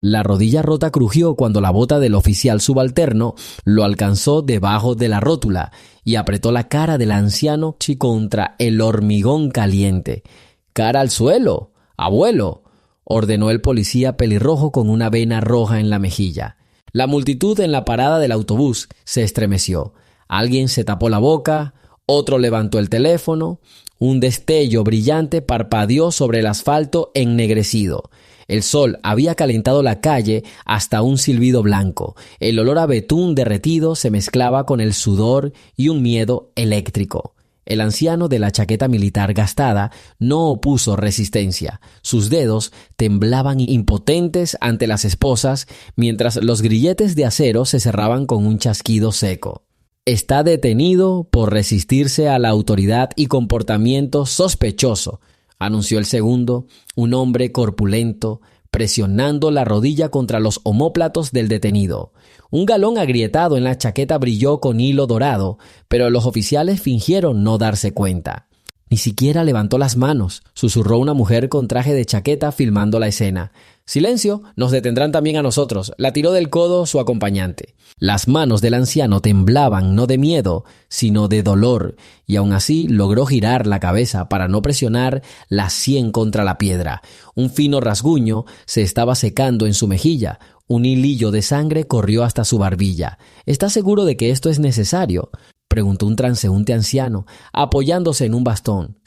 La rodilla rota crujió cuando la bota del oficial subalterno lo alcanzó debajo de la rótula y apretó la cara del anciano contra el hormigón caliente. «¡Cara al suelo, abuelo!», ordenó el policía pelirrojo con una vena roja en la mejilla. La multitud en la parada del autobús se estremeció. Alguien se tapó la boca, otro levantó el teléfono. Un destello brillante parpadeó sobre el asfalto ennegrecido. El sol había calentado la calle hasta un silbido blanco. El olor a betún derretido se mezclaba con el sudor y un miedo eléctrico. El anciano de la chaqueta militar gastada no opuso resistencia. Sus dedos temblaban impotentes ante las esposas, mientras los grilletes de acero se cerraban con un chasquido seco. «Está detenido por resistirse a la autoridad y comportamiento sospechoso», anunció el segundo, un hombre corpulento, presionando la rodilla contra los omóplatos del detenido. Un galón agrietado en la chaqueta brilló con hilo dorado, pero los oficiales fingieron no darse cuenta. «Ni siquiera levantó las manos», susurró una mujer con traje de chaqueta filmando la escena. «Silencio, nos detendrán también a nosotros», la tiró del codo su acompañante. Las manos del anciano temblaban no de miedo, sino de dolor, y aún así logró girar la cabeza para no presionar la sien contra la piedra. Un fino rasguño se estaba secando en su mejilla. Un hilillo de sangre corrió hasta su barbilla. «¿Está seguro de que esto es necesario?», preguntó un transeúnte anciano, apoyándose en un bastón.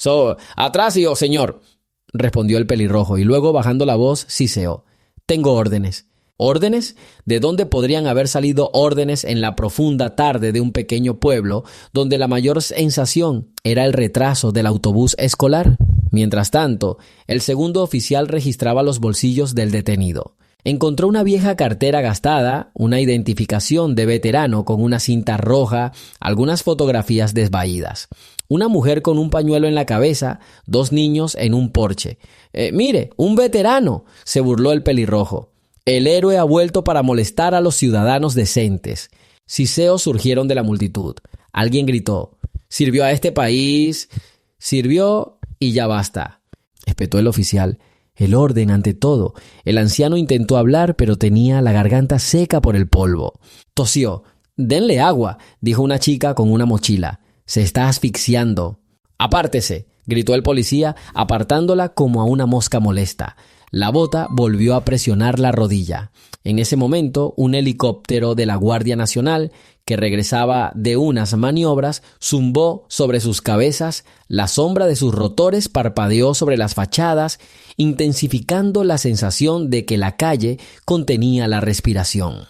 «Atrás, señor», respondió el pelirrojo, y luego, bajando la voz, siseó. «Tengo órdenes». ¿Órdenes? ¿De dónde podrían haber salido órdenes en la profunda tarde de un pequeño pueblo donde la mayor sensación era el retraso del autobús escolar? Mientras tanto, el segundo oficial registraba los bolsillos del detenido. Encontró una vieja cartera gastada, una identificación de veterano con una cinta roja, algunas fotografías desvaídas. Una mujer con un pañuelo en la cabeza, dos niños en un porche. «Mire, un veterano», se burló el pelirrojo. «El héroe ha vuelto para molestar a los ciudadanos decentes». Siseos surgieron de la multitud. Alguien gritó: «Sirvió a este país, sirvió y ya basta», espetó el oficial. «El orden ante todo». El anciano intentó hablar, pero tenía la garganta seca por el polvo. Tosió. «Denle agua», dijo una chica con una mochila. «Se está asfixiando». «Apártese», gritó el policía, apartándola como a una mosca molesta. La bota volvió a presionar la rodilla. En ese momento, un helicóptero de la Guardia Nacional, que regresaba de unas maniobras, zumbó sobre sus cabezas. La sombra de sus rotores parpadeó sobre las fachadas, intensificando la sensación de que la calle contenía la respiración.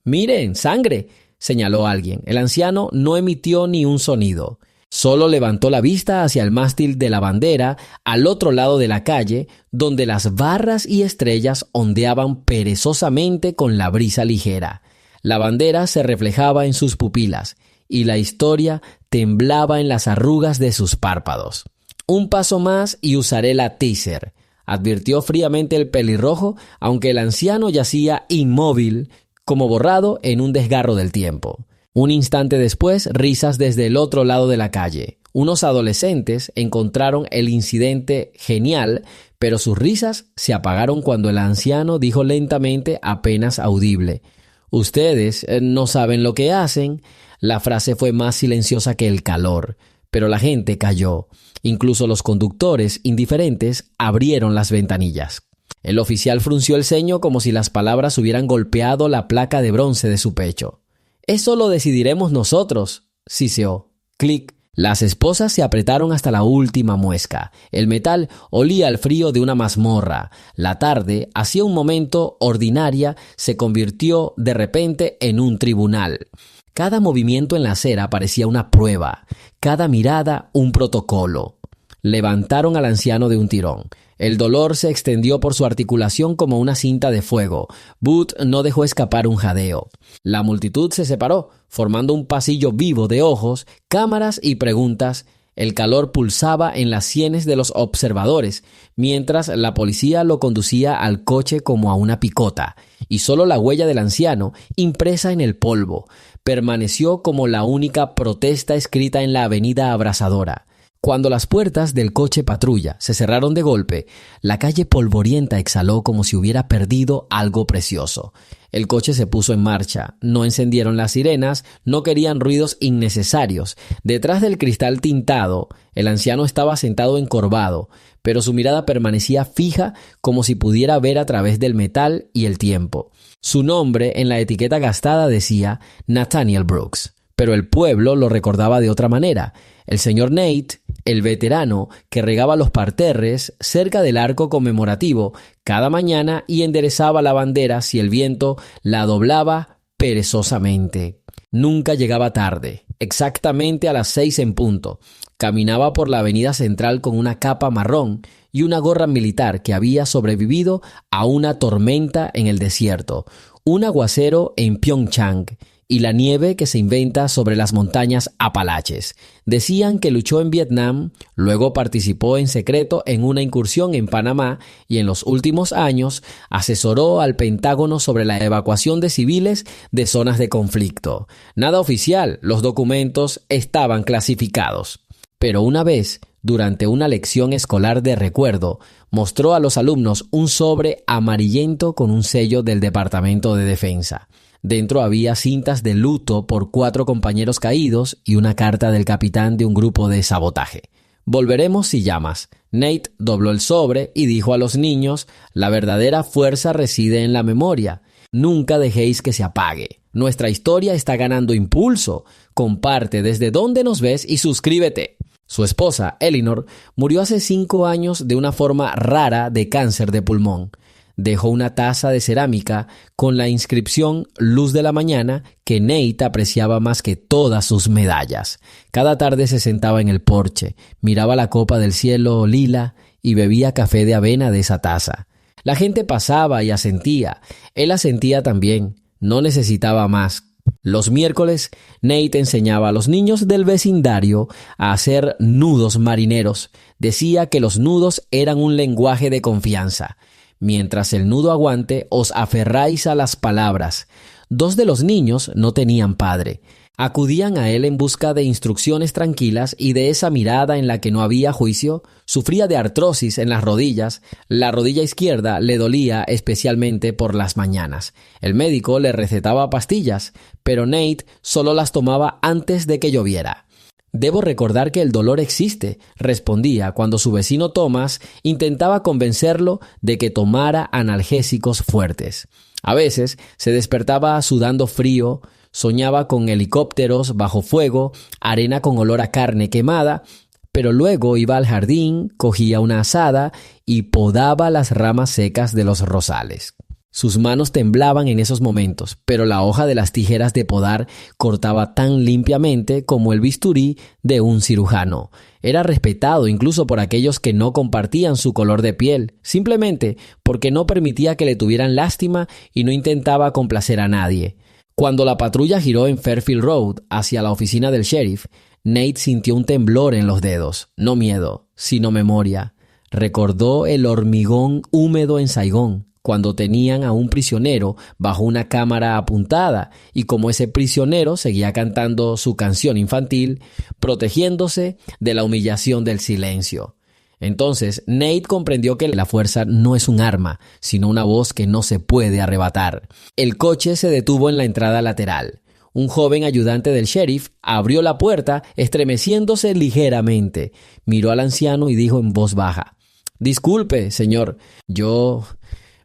«Miren, sangre», señaló alguien. El anciano no emitió ni un sonido. Solo levantó la vista hacia el mástil de la bandera al otro lado de la calle, donde las barras y estrellas ondeaban perezosamente con la brisa ligera. La bandera se reflejaba en sus pupilas y la historia temblaba en las arrugas de sus párpados. «Un paso más y usaré la taser», advirtió fríamente el pelirrojo, aunque el anciano yacía inmóvil, como borrado en un desgarro del tiempo. Un instante después, risas desde el otro lado de la calle. Unos adolescentes encontraron el incidente genial, pero sus risas se apagaron cuando el anciano dijo lentamente, apenas audible: «Ustedes no saben lo que hacen». La frase fue más silenciosa que el calor, pero la gente calló. Incluso los conductores, indiferentes, abrieron las ventanillas. El oficial frunció el ceño como si las palabras hubieran golpeado la placa de bronce de su pecho. «Eso lo decidiremos nosotros», siseó. Clic. Las esposas se apretaron hasta la última muesca. El metal olía al frío de una mazmorra. La tarde, hacía un momento ordinaria, se convirtió de repente en un tribunal. Cada movimiento en la acera parecía una prueba, cada mirada un protocolo. Levantaron al anciano de un tirón. El dolor se extendió por su articulación como una cinta de fuego. Booth no dejó escapar un jadeo. La multitud se separó, formando un pasillo vivo de ojos, cámaras y preguntas. El calor pulsaba en las sienes de los observadores, mientras la policía lo conducía al coche como a una picota, y solo la huella del anciano, impresa en el polvo, permaneció como la única protesta escrita en la avenida abrasadora. Cuando las puertas del coche patrulla se cerraron de golpe, la calle polvorienta exhaló como si hubiera perdido algo precioso. El coche se puso en marcha, no encendieron las sirenas, no querían ruidos innecesarios. Detrás del cristal tintado, el anciano estaba sentado encorvado, pero su mirada permanecía fija como si pudiera ver a través del metal y el tiempo. Su nombre en la etiqueta gastada decía Nathaniel Brooks, pero el pueblo lo recordaba de otra manera. El señor Nate, el veterano que regaba los parterres cerca del arco conmemorativo cada mañana y enderezaba la bandera si el viento la doblaba perezosamente. Nunca llegaba tarde, exactamente a las 6 en punto. Caminaba por la avenida central con una capa marrón y una gorra militar que había sobrevivido a una tormenta en el desierto, un aguacero en Pyeongchang y la nieve que se inventa sobre las montañas Apalaches. Decían que luchó en Vietnam, luego participó en secreto en una incursión en Panamá y en los últimos años asesoró al Pentágono sobre la evacuación de civiles de zonas de conflicto. Nada oficial, los documentos estaban clasificados. Pero una vez, durante una lección escolar de recuerdo, mostró a los alumnos un sobre amarillento con un sello del Departamento de Defensa. Dentro había cintas de luto por 4 compañeros caídos y una carta del capitán de un grupo de sabotaje. Volveremos si llamas. Nate dobló el sobre y dijo a los niños, la verdadera fuerza reside en la memoria. Nunca dejéis que se apague. Nuestra historia está ganando impulso. Comparte desde donde nos ves y suscríbete. Su esposa, Eleanor, murió hace 5 años de una forma rara de cáncer de pulmón. Dejó una taza de cerámica con la inscripción Luz de la Mañana que Nate apreciaba más que todas sus medallas. Cada tarde se sentaba en el porche, miraba la copa del cielo lila y bebía café de avena de esa taza. La gente pasaba y asentía. Él asentía también. No necesitaba más. Los miércoles, Nate enseñaba a los niños del vecindario a hacer nudos marineros. Decía que los nudos eran un lenguaje de confianza. Mientras el nudo aguante, os aferráis a las palabras. 2 de los niños no tenían padre. Acudían a él en busca de instrucciones tranquilas y de esa mirada en la que no había juicio. Sufría de artrosis en las rodillas. La rodilla izquierda le dolía especialmente por las mañanas. El médico le recetaba pastillas, pero Nate solo las tomaba antes de que lloviera. Debo recordar que el dolor existe, respondía cuando su vecino Thomas intentaba convencerlo de que tomara analgésicos fuertes. A veces se despertaba sudando frío, soñaba con helicópteros bajo fuego, arena con olor a carne quemada, pero luego iba al jardín, cogía una azada y podaba las ramas secas de los rosales. Sus manos temblaban en esos momentos, pero la hoja de las tijeras de podar cortaba tan limpiamente como el bisturí de un cirujano. Era respetado incluso por aquellos que no compartían su color de piel, simplemente porque no permitía que le tuvieran lástima y no intentaba complacer a nadie. Cuando la patrulla giró en Fairfield Road hacia la oficina del sheriff, Nate sintió un temblor en los dedos, no miedo, sino memoria. Recordó el hormigón húmedo en Saigón, cuando tenían a un prisionero bajo una cámara apuntada y como ese prisionero seguía cantando su canción infantil, protegiéndose de la humillación del silencio. Entonces Nate comprendió que la fuerza no es un arma, sino una voz que no se puede arrebatar. El coche se detuvo en la entrada lateral. Un joven ayudante del sheriff abrió la puerta, estremeciéndose ligeramente. Miró al anciano y dijo en voz baja: «Disculpe, señor,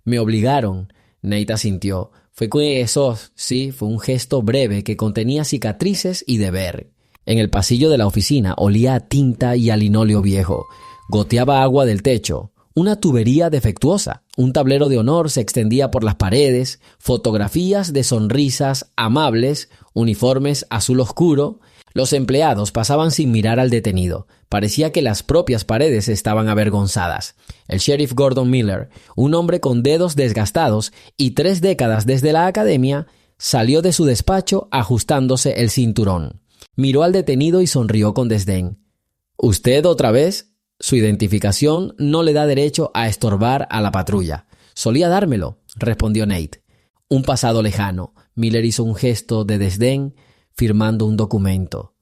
me obligaron». Nate asintió. Fue un gesto breve que contenía cicatrices y deber. En el pasillo de la oficina olía a tinta y a linóleo viejo. Goteaba agua del techo. Una tubería defectuosa. Un tablero de honor se extendía por las paredes. Fotografías de sonrisas amables. Uniformes azul oscuro. Los empleados pasaban sin mirar al detenido. Parecía que las propias paredes estaban avergonzadas. El sheriff Gordon Miller, un hombre con dedos desgastados y 3 décadas desde la academia, salió de su despacho ajustándose el cinturón. Miró al detenido y sonrió con desdén. «¿Usted otra vez?» Su identificación no le da derecho a estorbar a la patrulla. «Solía dármelo», respondió Nate. «Un pasado lejano». Miller hizo un gesto de desdén, firmando un documento.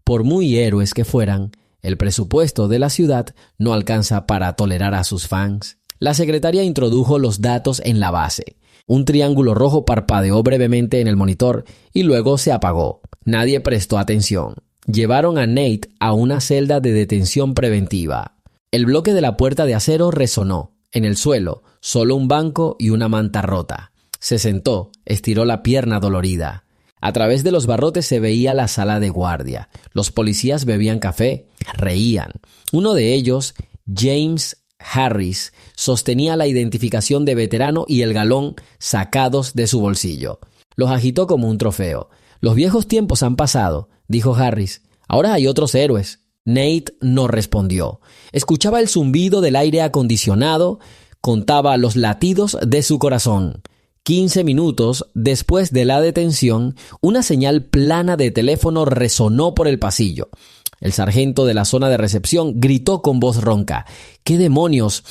Por muy héroes que fueran, El presupuesto de la ciudad no alcanza para tolerar a sus fans. La secretaria introdujo los datos en la base. Un triángulo rojo parpadeó brevemente en el monitor y luego se apagó. Nadie prestó atención. Llevaron a Nate a una celda de detención preventiva. El bloque de la puerta de acero resonó. En el suelo, solo un banco y una manta rota. Se sentó, estiró la pierna dolorida. A través de los barrotes se veía la sala de guardia. Los policías bebían café, reían. Uno de ellos, James Harris, sostenía la identificación de veterano y el galón sacados de su bolsillo. Los agitó como un trofeo. «Los viejos tiempos han pasado», dijo Harris. «Ahora hay otros héroes». Nate no respondió. Escuchaba el zumbido del aire acondicionado, contaba los latidos de su corazón. 15 minutos después de la detención, una señal plana de teléfono resonó por el pasillo. El sargento de la zona de recepción gritó con voz ronca. «¿Qué demonios?»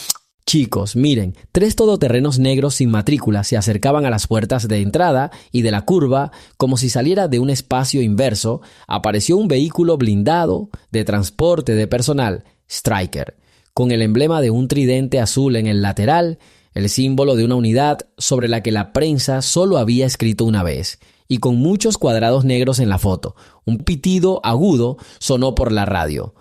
Chicos, miren, 3 todoterrenos negros sin matrícula se acercaban a las puertas de entrada y de la curva, como si saliera de un espacio inverso, apareció un vehículo blindado de transporte de personal, Stryker, con el emblema de un tridente azul en el lateral, el símbolo de una unidad sobre la que la prensa solo había escrito una vez, y con muchos cuadrados negros en la foto. Un pitido agudo sonó por la radio.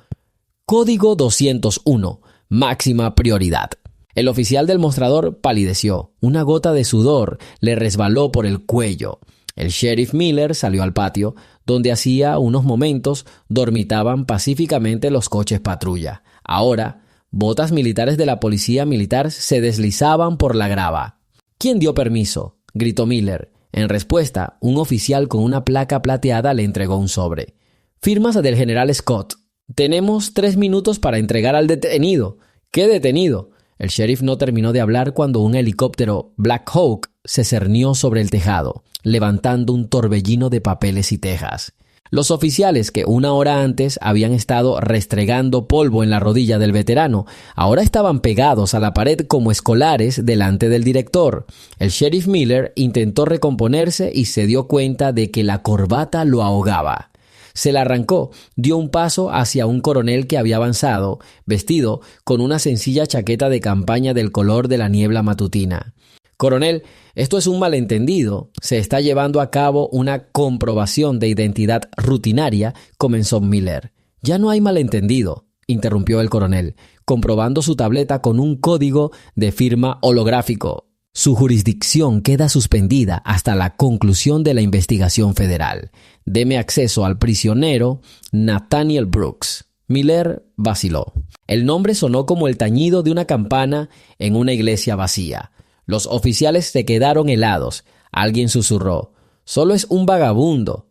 Código 201, máxima prioridad. El oficial del mostrador palideció. Una gota de sudor le resbaló por el cuello. El sheriff Miller salió al patio, donde hacía unos momentos dormitaban pacíficamente los coches patrulla. Ahora, botas militares de la policía militar se deslizaban por la grava. «¿Quién dio permiso?», gritó Miller. En respuesta, un oficial con una placa plateada le entregó un sobre. «Firmas del general Scott. Tenemos 3 minutos para entregar al detenido». «¿Qué detenido?». El sheriff no terminó de hablar cuando un helicóptero Black Hawk se cernió sobre el tejado, levantando un torbellino de papeles y tejas. Los oficiales que una hora antes habían estado restregando polvo en la rodilla del veterano, ahora estaban pegados a la pared como escolares delante del director. El sheriff Miller intentó recomponerse y se dio cuenta de que la corbata lo ahogaba. Se la arrancó, dio un paso hacia un coronel que había avanzado, vestido con una sencilla chaqueta de campaña del color de la niebla matutina. «Coronel, esto es un malentendido. Se está llevando a cabo una comprobación de identidad rutinaria», comenzó Miller. «Ya no hay malentendido», interrumpió el coronel, comprobando su tableta con un código de firma holográfico. «Su jurisdicción queda suspendida hasta la conclusión de la investigación federal. Deme acceso al prisionero Nathaniel Brooks». Miller vaciló. El nombre sonó como el tañido de una campana en una iglesia vacía. Los oficiales se quedaron helados. Alguien susurró: «Solo es un vagabundo».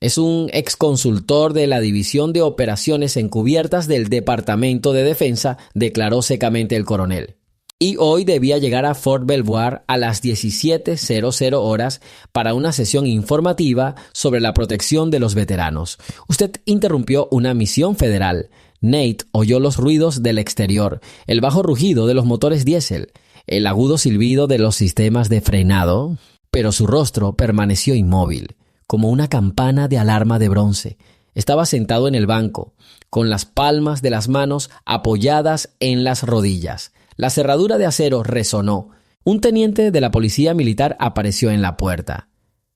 «Es un exconsultor de la División de Operaciones Encubiertas del Departamento de Defensa», declaró secamente el coronel. «Y hoy debía llegar a Fort Belvoir a las 17:00 horas para una sesión informativa sobre la protección de los veteranos. Usted interrumpió una misión federal». Nate oyó los ruidos del exterior, el bajo rugido de los motores diésel, el agudo silbido de los sistemas de frenado, pero su rostro permaneció inmóvil, como una campana de alarma de bronce. Estaba sentado en el banco, con las palmas de las manos apoyadas en las rodillas. La cerradura de acero resonó. Un teniente de la policía militar apareció en la puerta.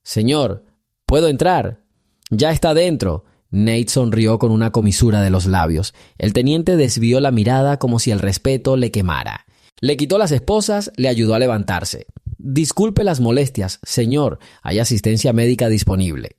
«Señor, ¿puedo entrar?». «Ya está dentro». Nate sonrió con una comisura de los labios. El teniente desvió la mirada como si el respeto le quemara. Le quitó las esposas, le ayudó a levantarse. «Disculpe las molestias, señor. Hay asistencia médica disponible».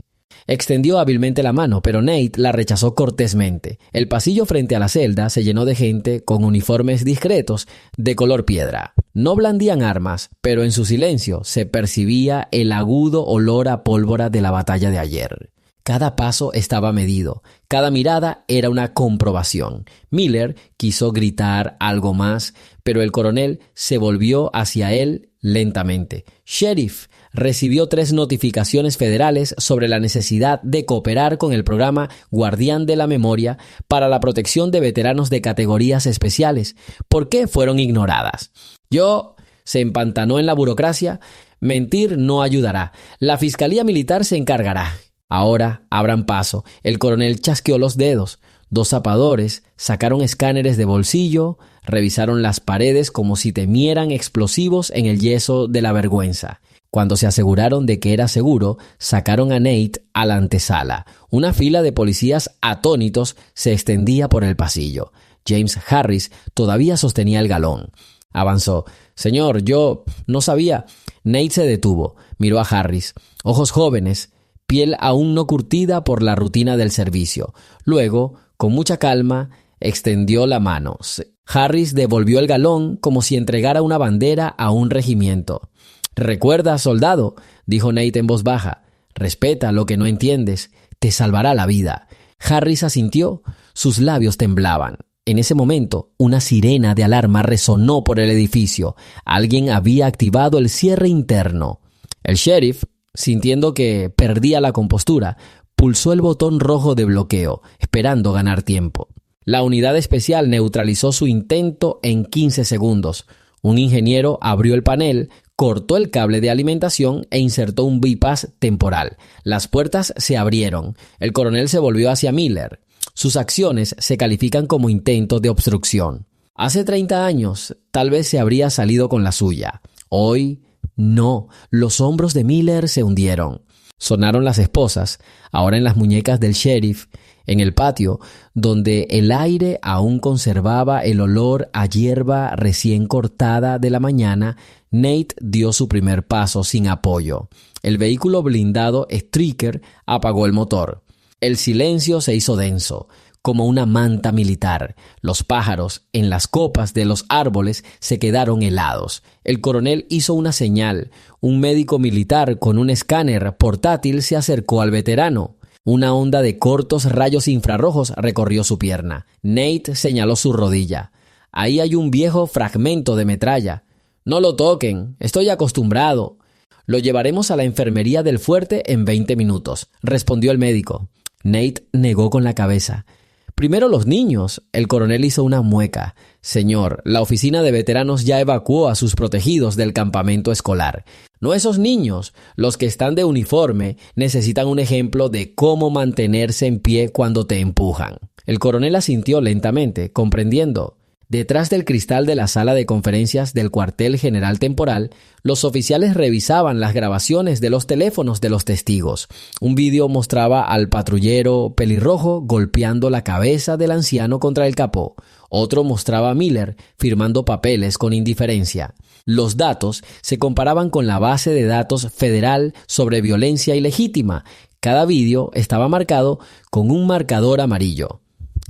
Extendió hábilmente la mano, pero Nate la rechazó cortésmente. El pasillo frente a la celda se llenó de gente con uniformes discretos de color piedra. No blandían armas, pero en su silencio se percibía el agudo olor a pólvora de la batalla de ayer. Cada paso estaba medido, cada mirada era una comprobación. Miller quiso gritar algo más, pero el coronel se volvió hacia él lentamente. «Sheriff, recibió 3 notificaciones federales sobre la necesidad de cooperar con el programa Guardián de la Memoria para la protección de veteranos de categorías especiales. ¿Por qué fueron ignoradas?». «Yo», se empantanó en la burocracia. «Mentir no ayudará. La Fiscalía Militar se encargará». «Ahora abran paso». El coronel chasqueó los dedos. Dos zapadores sacaron escáneres de bolsillo, revisaron las paredes como si temieran explosivos en el yeso de la vergüenza. Cuando se aseguraron de que era seguro, sacaron a Nate a la antesala. Una fila de policías atónitos se extendía por el pasillo. James Harris todavía sostenía el galón. Avanzó. «Señor, yo no sabía». Nate se detuvo, miró a Harris. Ojos jóvenes, piel aún no curtida por la rutina del servicio. Luego, con mucha calma, extendió la mano. Harris devolvió el galón como si entregara una bandera a un regimiento. «Recuerda, soldado», dijo Nate en voz baja, «respeta lo que no entiendes. Te salvará la vida». Harris asintió. Sus labios temblaban. En ese momento, una sirena de alarma resonó por el edificio. Alguien había activado el cierre interno. El sheriff, sintiendo que perdía la compostura, pulsó el botón rojo de bloqueo, esperando ganar tiempo. La unidad especial neutralizó su intento en 15 segundos. Un ingeniero abrió el panel, cortó el cable de alimentación e insertó un bypass temporal. Las puertas se abrieron. El coronel se volvió hacia Miller. Sus acciones se califican como intentos de obstrucción. Hace 30 años, tal vez se habría salido con la suya. Hoy, no. Los hombros de Miller se hundieron. Sonaron las esposas, ahora en las muñecas del sheriff. En el patio, donde el aire aún conservaba el olor a hierba recién cortada de la mañana, Nate dio su primer paso sin apoyo. El vehículo blindado Stryker apagó el motor. El silencio se hizo denso, como una manta militar. Los pájaros en las copas de los árboles se quedaron helados. El coronel hizo una señal. Un médico militar con un escáner portátil se acercó al veterano. Una onda de cortos rayos infrarrojos recorrió su pierna. Nate señaló su rodilla. «Ahí hay un viejo fragmento de metralla». «No lo toquen, estoy acostumbrado». «Lo llevaremos a la enfermería del fuerte en 20 minutos», respondió el médico. Nate negó con la cabeza. «Primero los niños». El coronel hizo una mueca. «Señor, la oficina de veteranos ya evacuó a sus protegidos del campamento escolar. No esos niños, los que están de uniforme, necesitan un ejemplo de cómo mantenerse en pie cuando te empujan». El coronel asintió lentamente, comprendiendo. Detrás del cristal de la sala de conferencias del cuartel general temporal, los oficiales revisaban las grabaciones de los teléfonos de los testigos. Un vídeo mostraba al patrullero pelirrojo golpeando la cabeza del anciano contra el capó. Otro mostraba a Miller firmando papeles con indiferencia. Los datos se comparaban con la base de datos federal sobre violencia ilegítima. Cada vídeo estaba marcado con un marcador amarillo.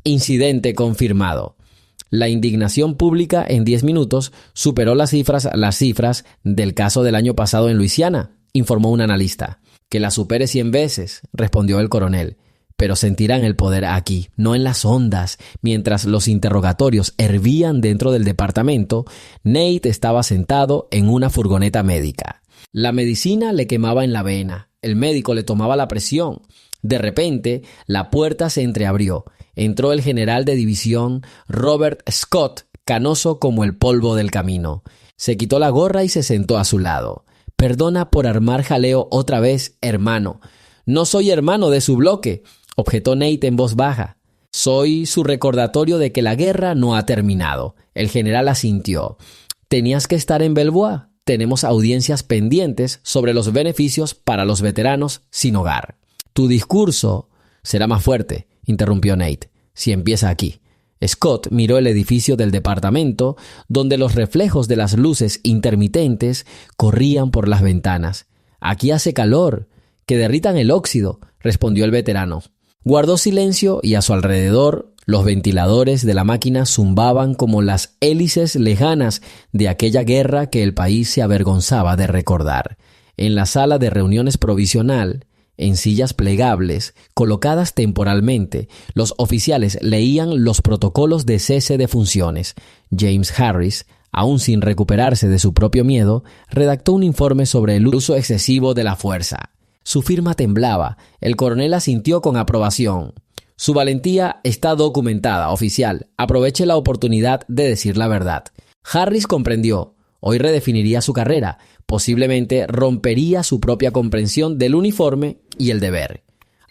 Incidente confirmado. La indignación pública en 10 minutos superó las cifras del caso del año pasado en Luisiana, informó un analista. «Que la supere 100 veces», respondió el coronel. «Pero sentirán el poder aquí, no en las ondas». Mientras los interrogatorios hervían dentro del departamento, Nate estaba sentado en una furgoneta médica. La medicina le quemaba en la vena. El médico le tomaba la presión. De repente, la puerta se entreabrió. Entró el general de división Robert Scott, canoso como el polvo del camino. Se quitó la gorra y se sentó a su lado. «Perdona por armar jaleo otra vez, hermano». «No soy hermano de su bloque», objetó Nate en voz baja. «Soy su recordatorio de que la guerra no ha terminado». El general asintió. «Tenías que estar en Belvoir. Tenemos audiencias pendientes sobre los beneficios para los veteranos sin hogar». «Tu discurso será más fuerte», interrumpió Nate, «si empieza aquí». Scott miró el edificio del departamento, donde los reflejos de las luces intermitentes corrían por las ventanas. «Aquí hace calor. Que derritan el óxido», respondió el veterano. Guardó silencio y a su alrededor los ventiladores de la máquina zumbaban como las hélices lejanas de aquella guerra que el país se avergonzaba de recordar. En la sala de reuniones provisional, en sillas plegables, colocadas temporalmente, los oficiales leían los protocolos de cese de funciones. James Harris, aún sin recuperarse de su propio miedo, redactó un informe sobre el uso excesivo de la fuerza. Su firma temblaba. El coronel asintió con aprobación. «Su valentía está documentada, oficial. Aproveche la oportunidad de decir la verdad». Harris comprendió. Hoy redefiniría su carrera. Posiblemente rompería su propia comprensión del uniforme y el deber.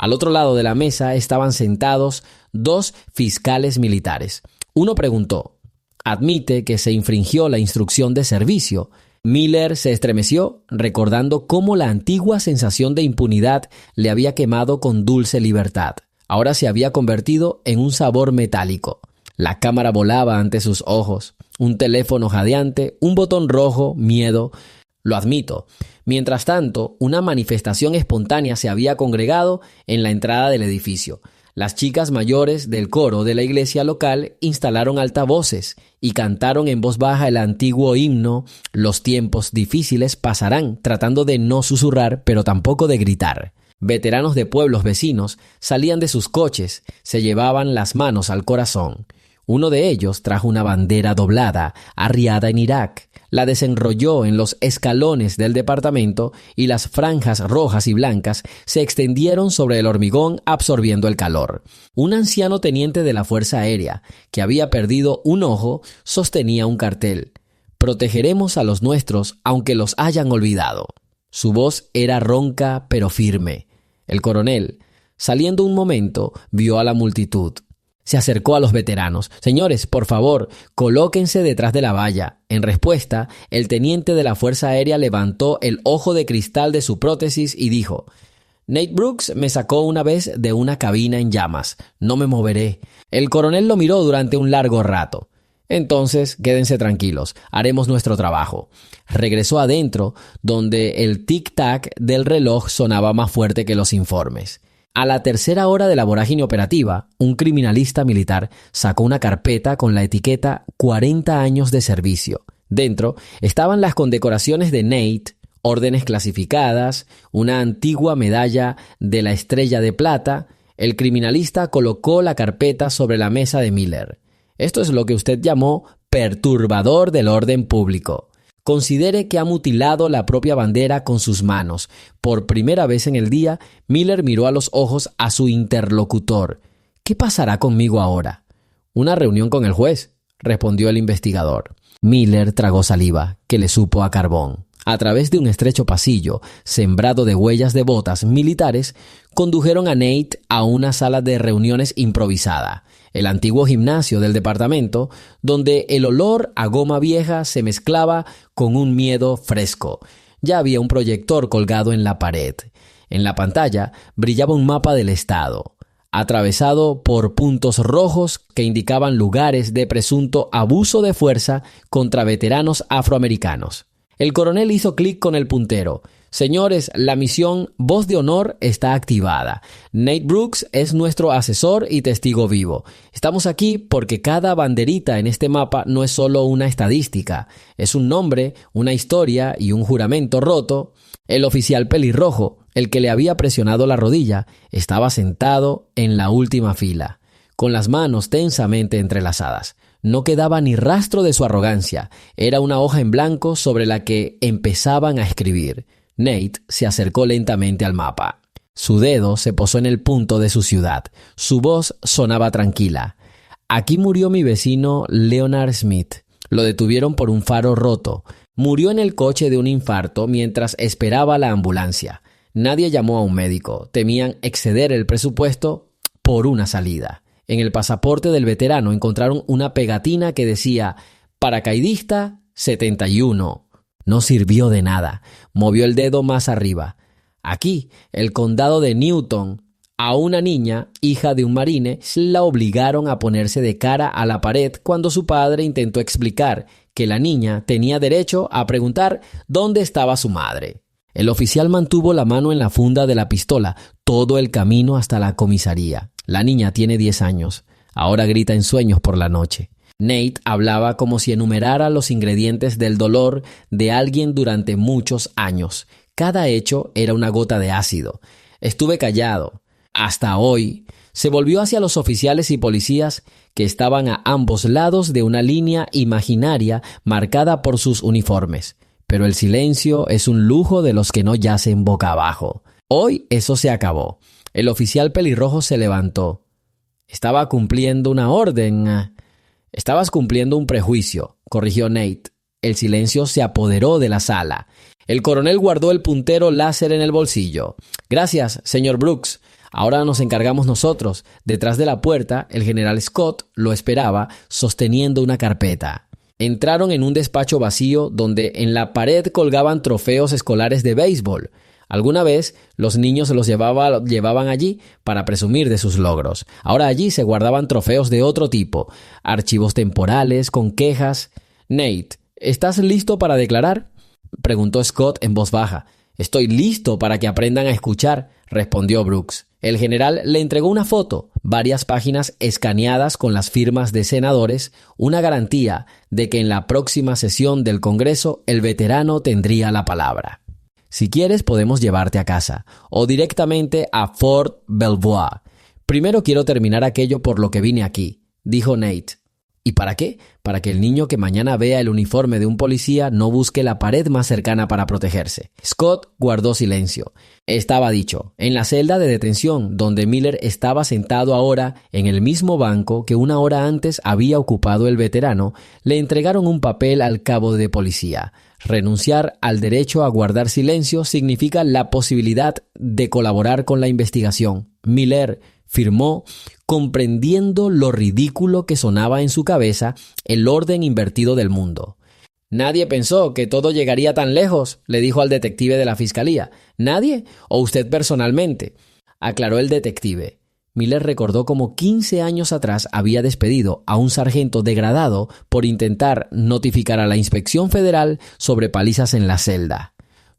Al otro lado de la mesa estaban sentados dos fiscales militares. Uno preguntó: ¿admite que se infringió la instrucción de servicio? Miller se estremeció, recordando cómo la antigua sensación de impunidad le había quemado con dulce libertad. Ahora se había convertido en un sabor metálico. La cámara volaba ante sus ojos. Un teléfono jadeante, un botón rojo, miedo. Lo admito. Mientras tanto, una manifestación espontánea se había congregado en la entrada del edificio. Las chicas mayores del coro de la iglesia local instalaron altavoces y cantaron en voz baja el antiguo himno «Los tiempos difíciles pasarán», tratando de no susurrar, pero tampoco de gritar. Veteranos de pueblos vecinos salían de sus coches, se llevaban las manos al corazón. Uno de ellos trajo una bandera doblada, arriada en Irak. La desenrolló en los escalones del departamento y las franjas rojas y blancas se extendieron sobre el hormigón absorbiendo el calor. Un anciano teniente de la Fuerza Aérea, que había perdido un ojo, sostenía un cartel: «Protegeremos a los nuestros aunque los hayan olvidado». Su voz era ronca pero firme. El coronel, saliendo un momento, vio a la multitud. Se acercó a los veteranos. «Señores, por favor, colóquense detrás de la valla». En respuesta, el teniente de la Fuerza Aérea levantó el ojo de cristal de su prótesis y dijo: «Nate Brooks me sacó una vez de una cabina en llamas. No me moveré». El coronel lo miró durante un largo rato. «Entonces, quédense tranquilos, haremos nuestro trabajo». Regresó adentro, donde el tic-tac del reloj sonaba más fuerte que los informes. A la tercera hora de la vorágine operativa, un criminalista militar sacó una carpeta con la etiqueta 40 años de servicio. Dentro estaban las condecoraciones de Nate, órdenes clasificadas, una antigua medalla de la Estrella de Plata. El criminalista colocó la carpeta sobre la mesa de Miller. «Esto es lo que usted llamó perturbador del orden público. Considere que ha mutilado la propia bandera con sus manos». Por primera vez en el día, Miller miró a los ojos a su interlocutor. «¿Qué pasará conmigo ahora?» «Una reunión con el juez», respondió el investigador. Miller tragó saliva, que le supo a carbón. A través de un estrecho pasillo, sembrado de huellas de botas militares, condujeron a Nate a una sala de reuniones improvisada, el antiguo gimnasio del departamento, donde el olor a goma vieja se mezclaba con un miedo fresco. Ya había un proyector colgado en la pared. En la pantalla brillaba un mapa del estado, atravesado por puntos rojos que indicaban lugares de presunto abuso de fuerza contra veteranos afroamericanos. El coronel hizo clic con el puntero. «Señores, la misión Voz de Honor está activada. Nate Brooks es nuestro asesor y testigo vivo. Estamos aquí porque cada banderita en este mapa no es solo una estadística. Es un nombre, una historia y un juramento roto». El oficial pelirrojo, el que le había presionado la rodilla, estaba sentado en la última fila, con las manos tensamente entrelazadas. No quedaba ni rastro de su arrogancia. Era una hoja en blanco sobre la que empezaban a escribir. Nate se acercó lentamente al mapa. Su dedo se posó en el punto de su ciudad. Su voz sonaba tranquila. «Aquí murió mi vecino Leonard Smith. Lo detuvieron por un faro roto. Murió en el coche de un infarto mientras esperaba la ambulancia. Nadie llamó a un médico. Temían exceder el presupuesto por una salida». En el pasaporte del veterano encontraron una pegatina que decía «Paracaidista 71». No sirvió de nada. Movió el dedo más arriba. Aquí, el condado de Newton. A una niña, hija de un marine, la obligaron a ponerse de cara a la pared cuando su padre intentó explicar que la niña tenía derecho a preguntar dónde estaba su madre. El oficial mantuvo la mano en la funda de la pistola todo el camino hasta la comisaría. La niña tiene 10 años. Ahora grita en sueños por la noche. Nate hablaba como si enumerara los ingredientes del dolor de alguien durante muchos años. Cada hecho era una gota de ácido. «Estuve callado. Hasta hoy». Se volvió hacia los oficiales y policías que estaban a ambos lados de una línea imaginaria marcada por sus uniformes. Pero el silencio es un lujo de los que no yacen boca abajo. Hoy eso se acabó. El oficial pelirrojo se levantó. «Estaba cumpliendo una orden». «Estabas cumpliendo un prejuicio», corrigió Nate. El silencio se apoderó de la sala. El coronel guardó el puntero láser en el bolsillo. «Gracias, señor Brooks. Ahora nos encargamos nosotros. Detrás de la puerta, el general Scott lo esperaba, sosteniendo una carpeta. Entraron en un despacho vacío donde en la pared colgaban trofeos escolares de béisbol. Alguna vez los niños se los llevaban allí para presumir de sus logros. Ahora allí se guardaban trofeos de otro tipo, archivos temporales con quejas. «Nate, ¿estás listo para declarar?», preguntó Scott en voz baja. «Estoy listo para que aprendan a escuchar», respondió Brooks. El general le entregó una foto, varias páginas escaneadas con las firmas de senadores, una garantía de que en la próxima sesión del Congreso el veterano tendría la palabra. «Si quieres podemos llevarte a casa, o directamente a Fort Belvoir. Primero quiero terminar aquello por lo que vine aquí», dijo Nate. «¿Y para qué? Para que el niño que mañana vea el uniforme de un policía no busque la pared más cercana para protegerse». Scott guardó silencio. Estaba dicho, en la celda de detención, donde Miller estaba sentado ahora en el mismo banco que una hora antes había ocupado el veterano, le entregaron un papel al cabo de policía. Renunciar al derecho a guardar silencio significa la posibilidad de colaborar con la investigación. Miller firmó, comprendiendo lo ridículo que sonaba en su cabeza el orden invertido del mundo. «Nadie pensó que todo llegaría tan lejos», le dijo al detective de la fiscalía. «¿Nadie? ¿O usted personalmente?», aclaró el detective. Miller recordó cómo 15 años atrás había despedido a un sargento degradado por intentar notificar a la Inspección Federal sobre palizas en la celda.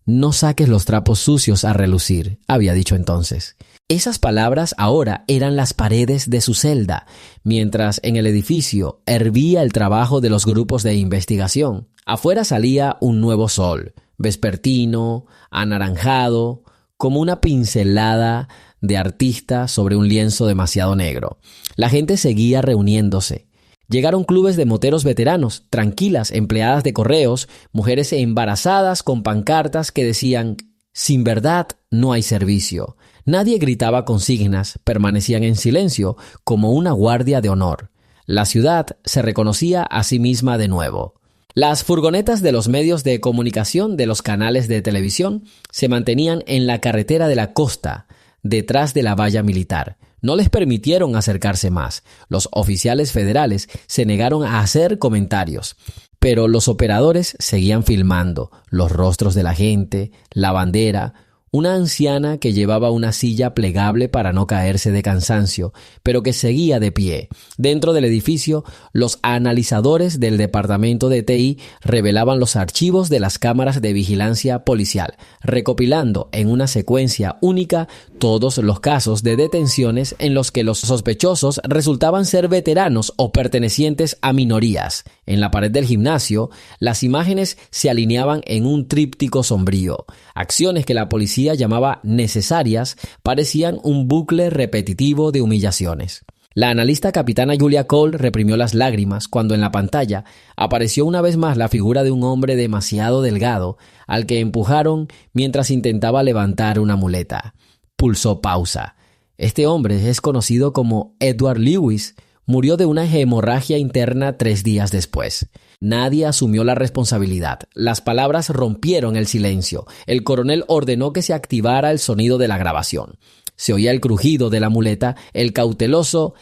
«No saques los trapos sucios a relucir», había dicho entonces. Esas palabras ahora eran las paredes de su celda, mientras en el edificio hervía el trabajo de los grupos de investigación. Afuera salía un nuevo sol, vespertino, anaranjado, como una pincelada de artista sobre un lienzo demasiado negro. La gente seguía reuniéndose. Llegaron clubes de moteros veteranos, tranquilas empleadas de correos, mujeres embarazadas con pancartas que decían «Sin verdad no hay servicio». Nadie gritaba consignas, permanecían en silencio, como una guardia de honor. La ciudad se reconocía a sí misma de nuevo. Las furgonetas de los medios de comunicación de los canales de televisión se mantenían en la carretera de la costa, detrás de la valla militar. No les permitieron acercarse más. Los oficiales federales se negaron a hacer comentarios. Pero los operadores seguían filmando los rostros de la gente, la bandera, una anciana que llevaba una silla plegable para no caerse de cansancio, pero que seguía de pie. Dentro del edificio, los analizadores del departamento de TI revelaban los archivos de las cámaras de vigilancia policial, recopilando en una secuencia única todos los casos de detenciones en los que los sospechosos resultaban ser veteranos o pertenecientes a minorías. En la pared del gimnasio, las imágenes se alineaban en un tríptico sombrío. Acciones que la policía llamaba necesarias parecían un bucle repetitivo de humillaciones. La analista capitana Julia Cole reprimió las lágrimas cuando en la pantalla apareció una vez más la figura de un hombre demasiado delgado al que empujaron mientras intentaba levantar una muleta. Pulsó pausa. Este hombre es conocido como Edward Lewis. Murió de una hemorragia interna 3 días después. Nadie asumió la responsabilidad. Las palabras rompieron el silencio. El coronel ordenó que se activara el sonido de la grabación. Se oía el crujido de la muleta, el cauteloso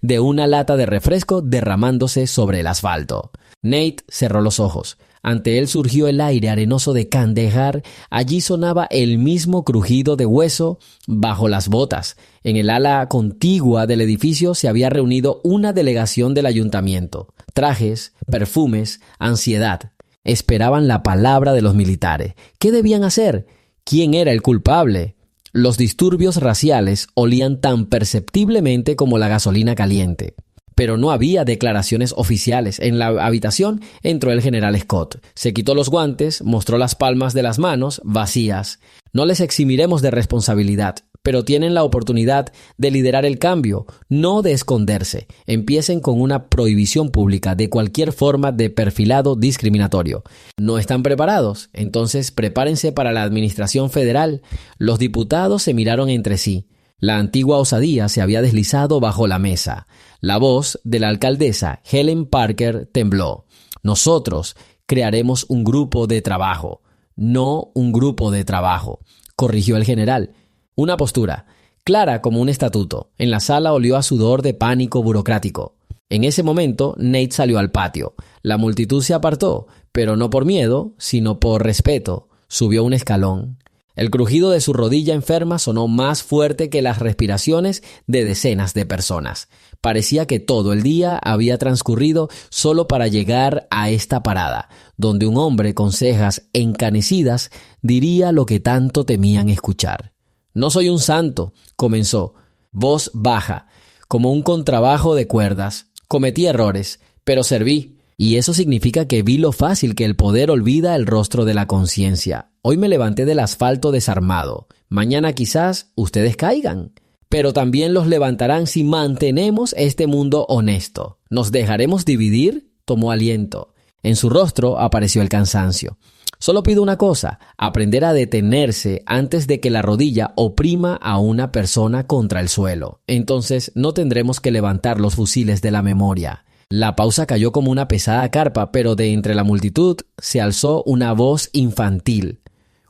de una lata de refresco derramándose sobre el asfalto. Nate cerró los ojos. Ante él surgió el aire arenoso de Kandahar. Allí sonaba el mismo crujido de hueso bajo las botas. En el ala contigua del edificio se había reunido una delegación del ayuntamiento. Trajes, perfumes, ansiedad. Esperaban la palabra de los militares. ¿Qué debían hacer? ¿Quién era el culpable? Los disturbios raciales olían tan perceptiblemente como la gasolina caliente. Pero no había declaraciones oficiales. En la habitación entró el general Scott. Se quitó los guantes, mostró las palmas de las manos vacías. No les eximiremos de responsabilidad, pero tienen la oportunidad de liderar el cambio, no de esconderse. Empiecen con una prohibición pública de cualquier forma de perfilado discriminatorio. ¿No están preparados? Entonces prepárense para la administración federal. Los diputados se miraron entre sí. La antigua osadía se había deslizado bajo la mesa. La voz de la alcaldesa Helen Parker tembló. Nosotros crearemos un grupo de trabajo, no un grupo de trabajo. corrigió el general. Una postura, clara como un estatuto. En la sala olió a sudor de pánico burocrático. En ese momento, Nate salió al patio. La multitud se apartó, pero no por miedo, sino por respeto. Subió un escalón. El crujido de su rodilla enferma sonó más fuerte que las respiraciones de decenas de personas. Parecía que todo el día había transcurrido solo para llegar a esta parada, donde un hombre con cejas encanecidas diría lo que tanto temían escuchar. «No soy un santo», comenzó, voz baja, como un contrabajo de cuerdas. «Cometí errores, pero serví. Y eso significa que vi lo fácil que el poder olvida el rostro de la conciencia. Hoy me levanté del asfalto desarmado. Mañana quizás ustedes caigan. Pero también los levantarán si mantenemos este mundo honesto. ¿Nos dejaremos dividir?», tomó aliento. En su rostro apareció el cansancio. «Solo pido una cosa, aprender a detenerse antes de que la rodilla oprima a una persona contra el suelo. Entonces no tendremos que levantar los fusiles de la memoria». La pausa cayó como una pesada carpa, pero de entre la multitud se alzó una voz infantil.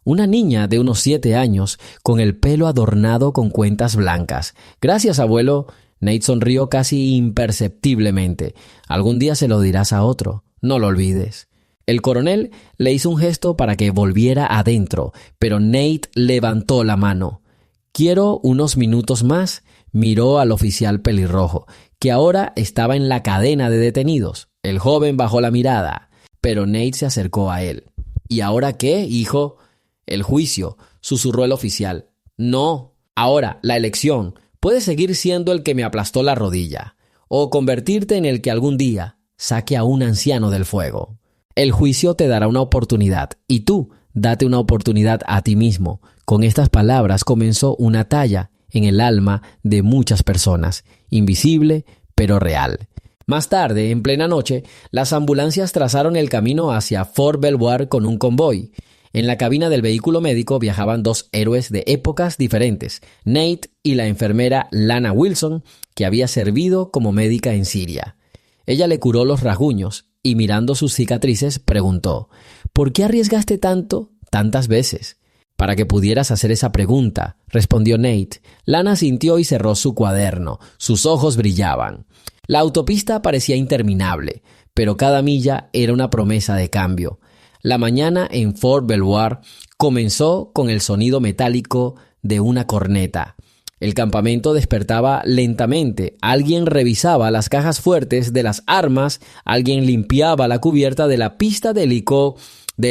Una niña de unos 7 años, con el pelo adornado con cuentas blancas. «Gracias, abuelo». Nate sonrió casi imperceptiblemente. «Algún día se lo dirás a otro. No lo olvides». El coronel le hizo un gesto para que volviera adentro, pero Nate levantó la mano. «Quiero unos minutos más», miró al oficial pelirrojo, que ahora estaba en la cadena de detenidos. El joven bajó la mirada, pero Nate se acercó a él. «¿Y ahora qué, hijo?» «El juicio», susurró el oficial. «No, ahora, la elección. Puedes seguir siendo el que me aplastó la rodilla, o convertirte en el que algún día saque a un anciano del fuego. El juicio te dará una oportunidad, y tú, date una oportunidad a ti mismo». Con estas palabras comenzó una talla en el alma de muchas personas, invisible pero real. Más tarde, en plena noche, las ambulancias trazaron el camino hacia Fort Belvoir con un convoy. En la cabina del vehículo médico viajaban 2 héroes de épocas diferentes, Nate y la enfermera Lana Wilson, que había servido como médica en Siria. Ella le curó los rasguños y, mirando sus cicatrices, preguntó: «¿Por qué arriesgaste tanto, tantas veces?» «Para que pudieras hacer esa pregunta», respondió Nate. Lana sintió y cerró su cuaderno. Sus ojos brillaban. La autopista parecía interminable, pero cada milla era una promesa de cambio. La mañana en Fort Belvoir comenzó con el sonido metálico de una corneta. El campamento despertaba lentamente. Alguien revisaba las cajas fuertes de las armas, alguien limpiaba la cubierta de la pista de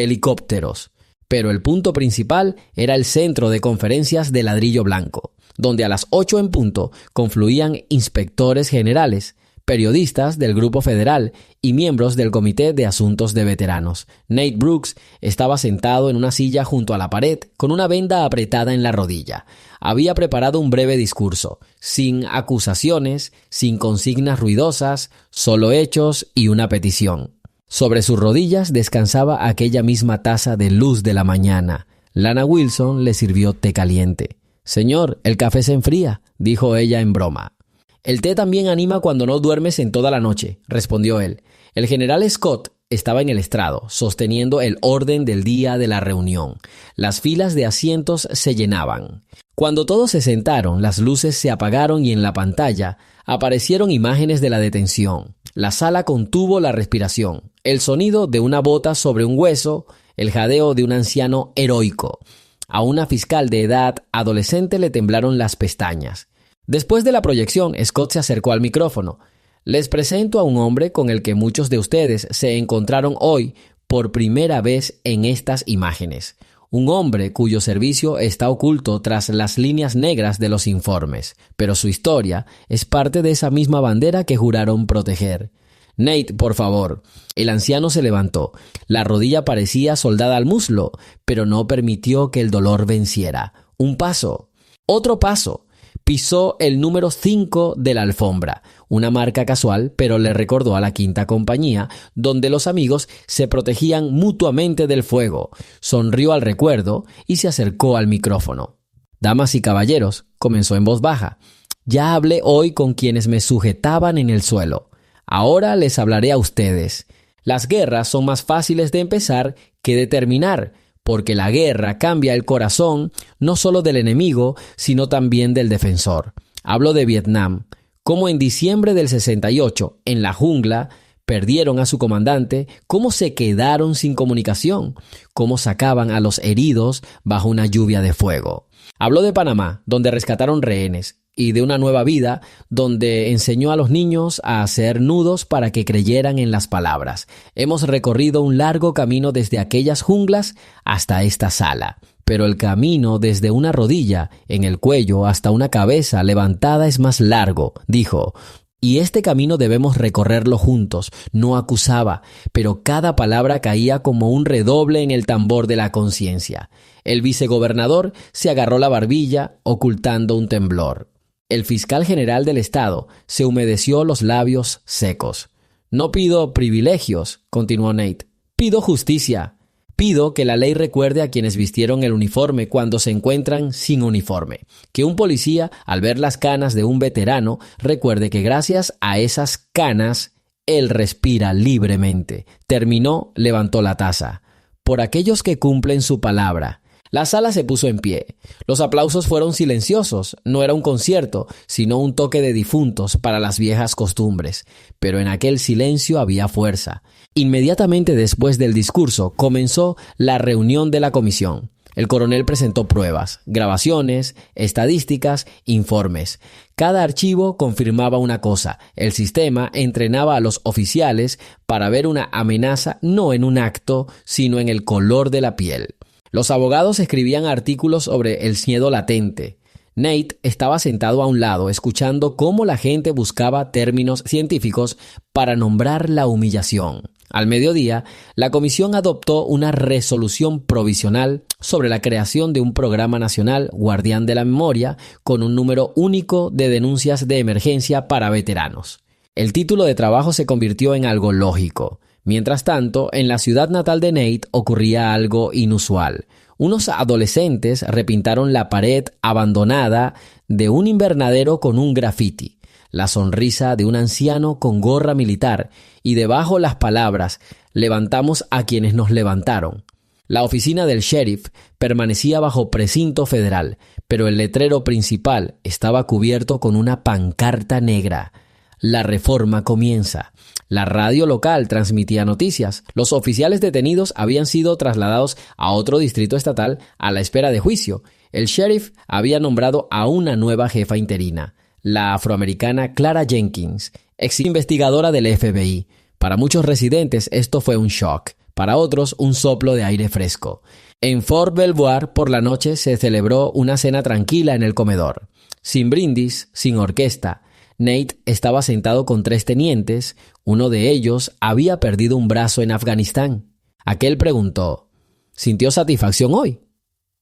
helicópteros. Pero el punto principal era el centro de conferencias de ladrillo blanco, donde a las 8 en punto confluían inspectores generales, periodistas del Grupo Federal y miembros del Comité de Asuntos de Veteranos. Nate Brooks estaba sentado en una silla junto a la pared con una venda apretada en la rodilla. Había preparado un breve discurso, sin acusaciones, sin consignas ruidosas, solo hechos y una petición. Sobre sus rodillas descansaba aquella misma taza de luz de la mañana. Lana Wilson le sirvió té caliente. «Señor, el café se enfría», dijo ella en broma. «El té también anima cuando no duermes en toda la noche», respondió él. El general Scott estaba en el estrado, sosteniendo el orden del día de la reunión. Las filas de asientos se llenaban. Cuando todos se sentaron, las luces se apagaron y en la pantalla aparecieron imágenes de la detención. La sala contuvo la respiración. El sonido de una bota sobre un hueso, el jadeo de un anciano heroico. A una fiscal de edad adolescente le temblaron las pestañas. Después de la proyección, Scott se acercó al micrófono. «Les presento a un hombre con el que muchos de ustedes se encontraron hoy por primera vez en estas imágenes. Un hombre cuyo servicio está oculto tras las líneas negras de los informes, pero su historia es parte de esa misma bandera que juraron proteger. Nate, por favor». El anciano se levantó. La rodilla parecía soldada al muslo, pero no permitió que el dolor venciera. Un paso. Otro paso. Pisó el número 5 de la alfombra, una marca casual, pero le recordó a la quinta compañía, donde los amigos se protegían mutuamente del fuego. Sonrió al recuerdo y se acercó al micrófono. «Damas y caballeros», comenzó en voz baja, «ya hablé hoy con quienes me sujetaban en el suelo. Ahora les hablaré a ustedes. Las guerras son más fáciles de empezar que de terminar. porque la guerra cambia el corazón no solo del enemigo, sino también del defensor. Hablo de Vietnam, como en diciembre del 68, en la jungla, perdieron a su comandante, cómo se quedaron sin comunicación, cómo sacaban a los heridos bajo una lluvia de fuego. Habló de Panamá, donde rescataron rehenes, y de una nueva vida, donde enseñó a los niños a hacer nudos para que creyeran en las palabras. Hemos recorrido un largo camino desde aquellas junglas hasta esta sala, pero el camino desde una rodilla en el cuello hasta una cabeza levantada es más largo, dijo. Y este camino debemos recorrerlo juntos. No acusaba, pero cada palabra caía como un redoble en el tambor de la conciencia. El vicegobernador se agarró la barbilla, ocultando un temblor. El fiscal general del estado se humedeció los labios secos. No pido privilegios, continuó Nate. Pido justicia. Pido que la ley recuerde a quienes vistieron el uniforme cuando se encuentran sin uniforme. Que un policía, al ver las canas de un veterano, recuerde que gracias a esas canas, él respira libremente. Terminó, levantó la taza. Por aquellos que cumplen su palabra. La sala se puso en pie. Los aplausos fueron silenciosos. No era un concierto, sino un toque de difuntos para las viejas costumbres. Pero en aquel silencio había fuerza. Inmediatamente después del discurso comenzó la reunión de la comisión. El coronel presentó pruebas, grabaciones, estadísticas, informes. Cada archivo confirmaba una cosa: el sistema entrenaba a los oficiales para ver una amenaza no en un acto, sino en el color de la piel. Los abogados escribían artículos sobre el miedo latente. Nate estaba sentado a un lado, escuchando cómo la gente buscaba términos científicos para nombrar la humillación. Al mediodía, la comisión adoptó una resolución provisional sobre la creación de un programa nacional guardián de la memoria con un número único de denuncias de emergencia para veteranos. El título de trabajo se convirtió en algo lógico. Mientras tanto, en la ciudad natal de Nate ocurría algo inusual. Unos adolescentes repintaron la pared abandonada de un invernadero con un grafiti, la sonrisa de un anciano con gorra militar y debajo las palabras: levantamos a quienes nos levantaron. La oficina del sheriff permanecía bajo precinto federal, pero el letrero principal estaba cubierto con una pancarta negra. La reforma comienza. La radio local transmitía noticias. Los oficiales detenidos habían sido trasladados a otro distrito estatal a la espera de juicio. El sheriff había nombrado a una nueva jefa interina, la afroamericana Clara Jenkins, ex investigadora del FBI. Para muchos residentes esto fue un shock, para otros un soplo de aire fresco. En Fort Belvoir por la noche se celebró una cena tranquila en el comedor, sin brindis, sin orquesta. Nate estaba sentado con 3 tenientes. Uno de ellos había perdido un brazo en Afganistán. Aquel preguntó: ¿sintió satisfacción hoy?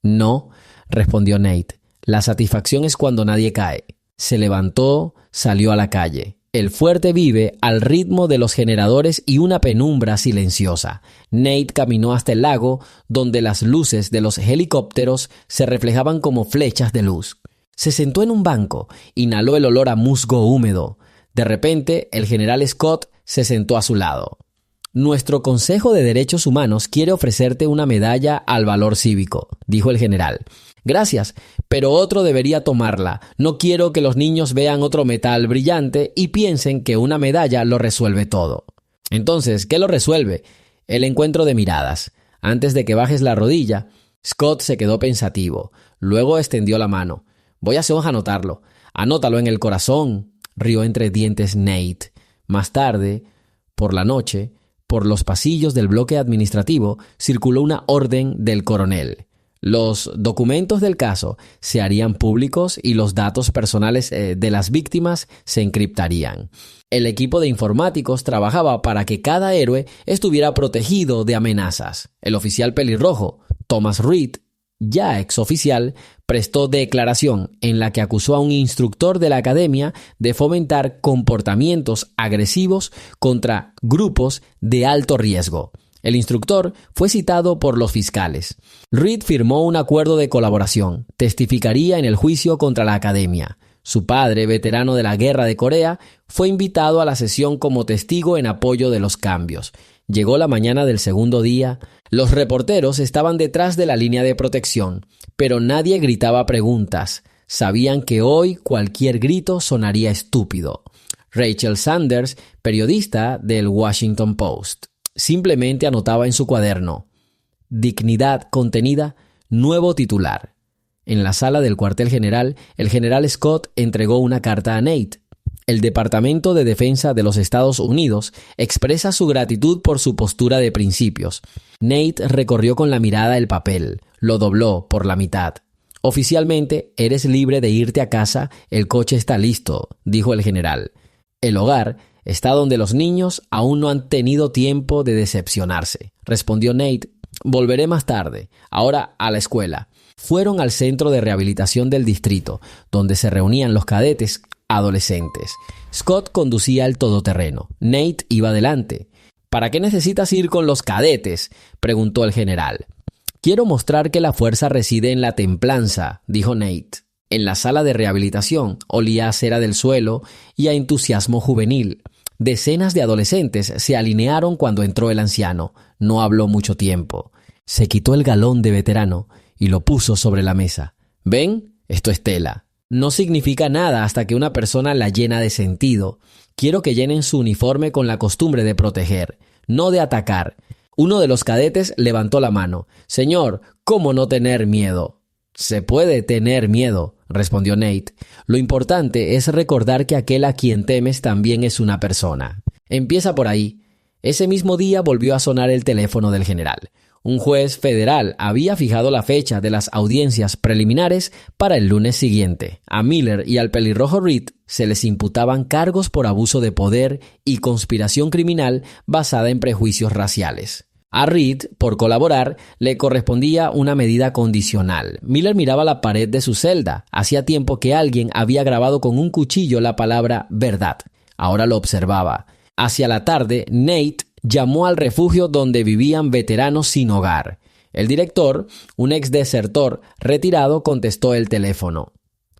No, respondió Nate. La satisfacción es cuando nadie cae. Se levantó, salió a la calle. El fuerte vive al ritmo de los generadores y una penumbra silenciosa. Nate caminó hasta el lago, donde las luces de los helicópteros se reflejaban como flechas de luz. Se sentó en un banco, inhaló el olor a musgo húmedo. De repente, el general Scott se sentó a su lado. Nuestro Consejo de Derechos Humanos quiere ofrecerte una medalla al valor cívico, dijo el general. Gracias, pero otro debería tomarla. No quiero que los niños vean otro metal brillante y piensen que una medalla lo resuelve todo. Entonces, ¿qué lo resuelve? El encuentro de miradas. Antes de que bajes la rodilla, Scott se quedó pensativo. Luego extendió la mano. Voy a anotarlo. Anótalo en el corazón, rió entre dientes Nate. Más tarde, por la noche, por los pasillos del bloque administrativo, circuló una orden del coronel. Los documentos del caso se harían públicos y los datos personales de las víctimas se encriptarían. El equipo de informáticos trabajaba para que cada héroe estuviera protegido de amenazas. El oficial pelirrojo, Thomas Reed, ya exoficial, prestó declaración en la que acusó a un instructor de la academia de fomentar comportamientos agresivos contra grupos de alto riesgo. El instructor fue citado por los fiscales. Reed firmó un acuerdo de colaboración. Testificaría en el juicio contra la academia. Su padre, veterano de la Guerra de Corea, fue invitado a la sesión como testigo en apoyo de los cambios. Llegó la mañana del segundo día. Los reporteros estaban detrás de la línea de protección, pero nadie gritaba preguntas. Sabían que hoy cualquier grito sonaría estúpido. Rachel Sanders, periodista del Washington Post, simplemente anotaba en su cuaderno: dignidad contenida, nuevo titular. En la sala del cuartel general, el general Scott entregó una carta a Nate. El Departamento de Defensa de los Estados Unidos expresa su gratitud por su postura de principios. Nate recorrió con la mirada el papel, lo dobló por la mitad. Oficialmente, eres libre de irte a casa, el coche está listo, dijo el general. El hogar está donde los niños aún no han tenido tiempo de decepcionarse, respondió Nate. Volveré más tarde, ahora a la escuela. Fueron al centro de rehabilitación del distrito, donde se reunían los cadetes adolescentes. Scott conducía el todoterreno. Nate iba adelante. ¿Para qué necesitas ir con los cadetes?, preguntó el general. Quiero mostrar que la fuerza reside en la templanza, dijo Nate. En la sala de rehabilitación olía a cera del suelo y a entusiasmo juvenil. Decenas de adolescentes se alinearon cuando entró el anciano. No habló mucho tiempo. Se quitó el galón de veterano y lo puso sobre la mesa. ¿Ven? Esto es tela. No significa nada hasta que una persona la llena de sentido. Quiero que llenen su uniforme con la costumbre de proteger, no de atacar. Uno de los cadetes levantó la mano. Señor, ¿cómo no tener miedo? Se puede tener miedo, respondió Nate. Lo importante es recordar que aquel a quien temes también es una persona. Empieza por ahí. Ese mismo día volvió a sonar el teléfono del general. Un juez federal había fijado la fecha de las audiencias preliminares para el lunes siguiente. A Miller y al pelirrojo Reed se les imputaban cargos por abuso de poder y conspiración criminal basada en prejuicios raciales. A Reed, por colaborar, le correspondía una medida condicional. Miller miraba la pared de su celda. Hacía tiempo que alguien había grabado con un cuchillo la palabra verdad. Ahora lo observaba. Hacia la tarde, Nate llamó al refugio donde vivían veteranos sin hogar. El director, un ex desertor retirado, contestó el teléfono.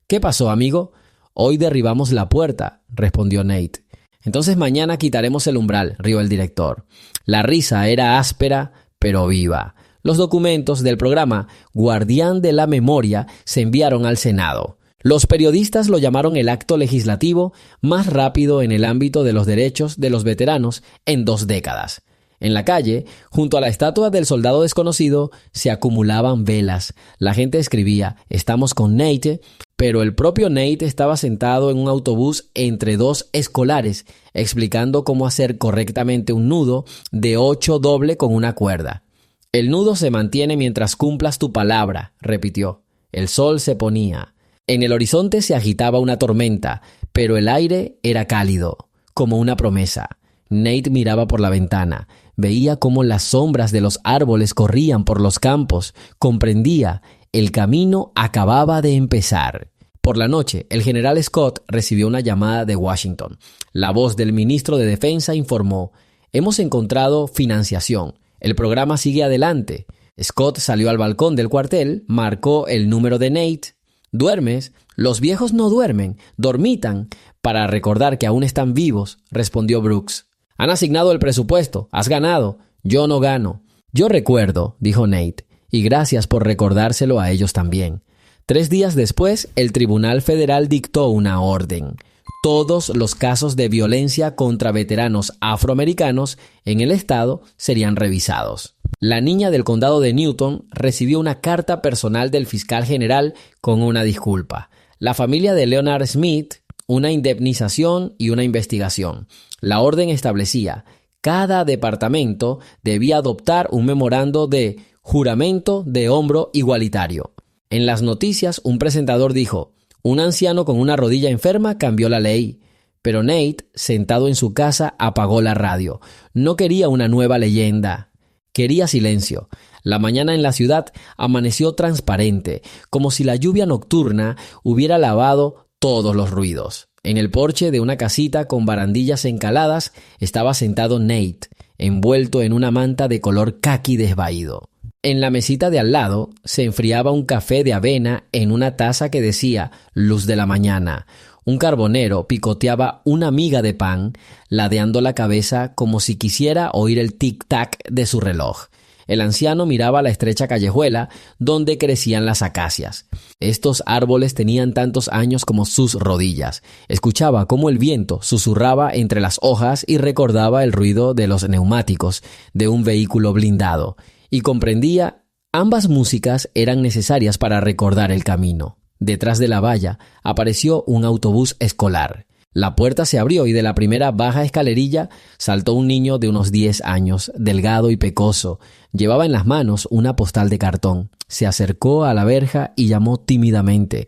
¿Qué pasó, amigo? Hoy derribamos la puerta, respondió Nate. Entonces mañana quitaremos el umbral, rió el director. La risa era áspera, pero viva. Los documentos del programa Guardián de la Memoria se enviaron al Senado. Los periodistas lo llamaron el acto legislativo más rápido en el ámbito de los derechos de los veteranos en 2 décadas. En la calle, junto a la estatua del soldado desconocido, se acumulaban velas. La gente escribía: estamos con Nate, pero el propio Nate estaba sentado en un autobús entre 2 escolares, explicando cómo hacer correctamente un nudo de 8 doble con una cuerda. El nudo se mantiene mientras cumplas tu palabra, repitió. El sol se ponía. En el horizonte se agitaba una tormenta, pero el aire era cálido, como una promesa. Nate miraba por la ventana. Veía cómo las sombras de los árboles corrían por los campos. Comprendía, el camino acababa de empezar. Por la noche, el general Scott recibió una llamada de Washington. La voz del ministro de Defensa informó: hemos encontrado financiación. El programa sigue adelante. Scott salió al balcón del cuartel, marcó el número de Nate. ¿Duermes? Los viejos no duermen, dormitan. Para recordar que aún están vivos, respondió Brooks. Han asignado el presupuesto, has ganado. Yo no gano. Yo recuerdo, dijo Nate, y gracias por recordárselo a ellos también. 3 días después, el Tribunal Federal dictó una orden. Todos los casos de violencia contra veteranos afroamericanos en el estado serían revisados. La niña del condado de Newton recibió una carta personal del fiscal general con una disculpa. La familia de Leonard Smith, una indemnización y una investigación. La orden establecía: cada departamento debía adoptar un memorando de juramento de hombro igualitario. En las noticias, un presentador dijo: un anciano con una rodilla enferma cambió la ley. Pero Nate, sentado en su casa, apagó la radio. No quería una nueva leyenda. Quería silencio. La mañana en la ciudad amaneció transparente, como si la lluvia nocturna hubiera lavado todos los ruidos. En el porche de una casita con barandillas encaladas estaba sentado Nate, envuelto en una manta de color caqui desvaído. En la mesita de al lado se enfriaba un café de avena en una taza que decía «Luz de la mañana». Un carbonero picoteaba una miga de pan, ladeando la cabeza como si quisiera oír el tic-tac de su reloj. El anciano miraba la estrecha callejuela donde crecían las acacias. Estos árboles tenían tantos años como sus rodillas. Escuchaba cómo el viento susurraba entre las hojas y recordaba el ruido de los neumáticos de un vehículo blindado. Y comprendía, ambas músicas eran necesarias para recordar el camino. Detrás de la valla apareció un autobús escolar. La puerta se abrió y de la primera baja escalerilla saltó un niño de unos 10 años, delgado y pecoso. Llevaba en las manos una postal de cartón. Se acercó a la verja y llamó tímidamente.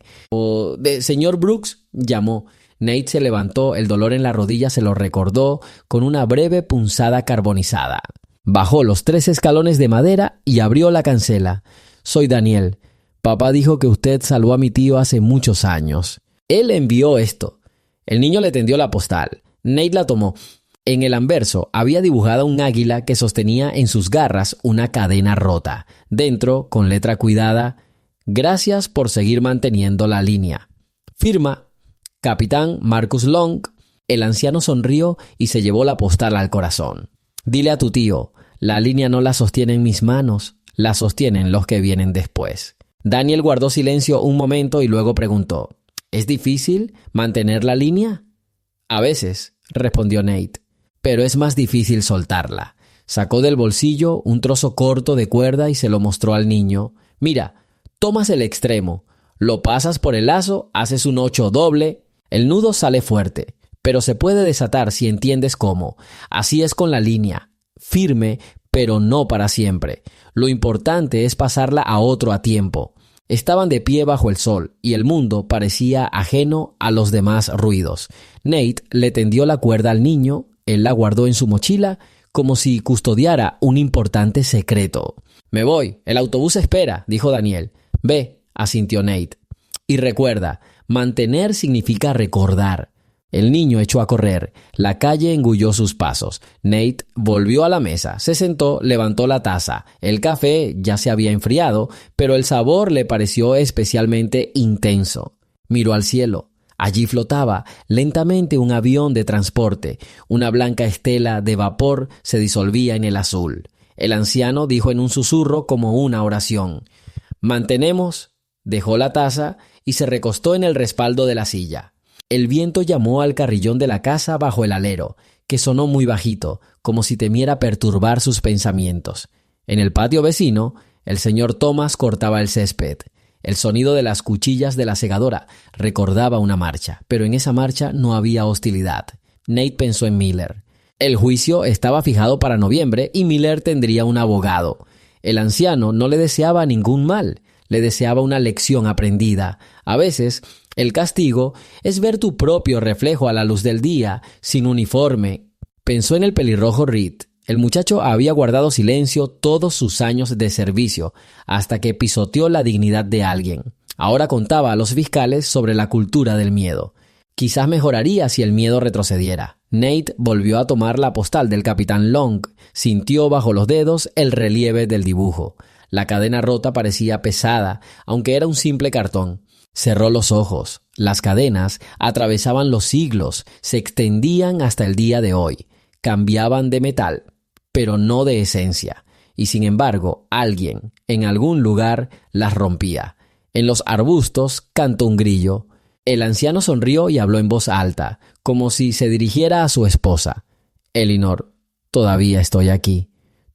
«Señor Brooks», llamó. Nate se levantó, el dolor en la rodilla se lo recordó con una breve punzada carbonizada. Bajó los 3 escalones de madera y abrió la cancela. «Soy Daniel. Papá dijo que usted salvó a mi tío hace muchos años. Él envió esto». El niño le tendió la postal. Nate la tomó. En el anverso había dibujada un águila que sostenía en sus garras una cadena rota. Dentro, con letra cuidada, «Gracias por seguir manteniendo la línea. Firma, Capitán Marcus Long». El anciano sonrió y se llevó la postal al corazón. «Dile a tu tío, la línea no la sostienen mis manos, la sostienen los que vienen después». Daniel guardó silencio un momento y luego preguntó: «¿Es difícil mantener la línea?» «A veces», respondió Nate, «pero es más difícil soltarla». Sacó del bolsillo un trozo corto de cuerda y se lo mostró al niño. «Mira, tomas el extremo, lo pasas por el lazo, haces un 8 doble, el nudo sale fuerte, pero se puede desatar si entiendes cómo. Así es con la línea, firme, pero no para siempre. Lo importante es pasarla a otro a tiempo». Estaban de pie bajo el sol y el mundo parecía ajeno a los demás ruidos. Nate le tendió la cuerda al niño, él la guardó en su mochila como si custodiara un importante secreto. «Me voy, el autobús espera», dijo Daniel. «Ve», asintió Nate. «Y recuerda, mantener significa recordar». El niño echó a correr. La calle engulló sus pasos. Nate volvió a la mesa, se sentó, levantó la taza. El café ya se había enfriado, pero el sabor le pareció especialmente intenso. Miró al cielo. Allí flotaba lentamente un avión de transporte. Una blanca estela de vapor se disolvía en el azul. El anciano dijo en un susurro como una oración: «Mantenemos». Dejó la taza y se recostó en el respaldo de la silla. El viento llamó al carrillón de la casa bajo el alero, que sonó muy bajito, como si temiera perturbar sus pensamientos. En el patio vecino, el señor Thomas cortaba el césped. El sonido de las cuchillas de la segadora recordaba una marcha, pero en esa marcha no había hostilidad. Nate pensó en Miller. El juicio estaba fijado para noviembre y Miller tendría un abogado. El anciano no le deseaba ningún mal, le deseaba una lección aprendida. A veces, el castigo es ver tu propio reflejo a la luz del día, sin uniforme. Pensó en el pelirrojo Reed. El muchacho había guardado silencio todos sus años de servicio, hasta que pisoteó la dignidad de alguien. Ahora contaba a los fiscales sobre la cultura del miedo. Quizás mejoraría si el miedo retrocediera. Nate volvió a tomar la postal del capitán Long. Sintió bajo los dedos el relieve del dibujo. La cadena rota parecía pesada, aunque era un simple cartón. Cerró los ojos. Las cadenas atravesaban los siglos, se extendían hasta el día de hoy. Cambiaban de metal, pero no de esencia. Y sin embargo, alguien, en algún lugar, las rompía. En los arbustos cantó un grillo. El anciano sonrió y habló en voz alta, como si se dirigiera a su esposa. «Elinor, todavía estoy aquí.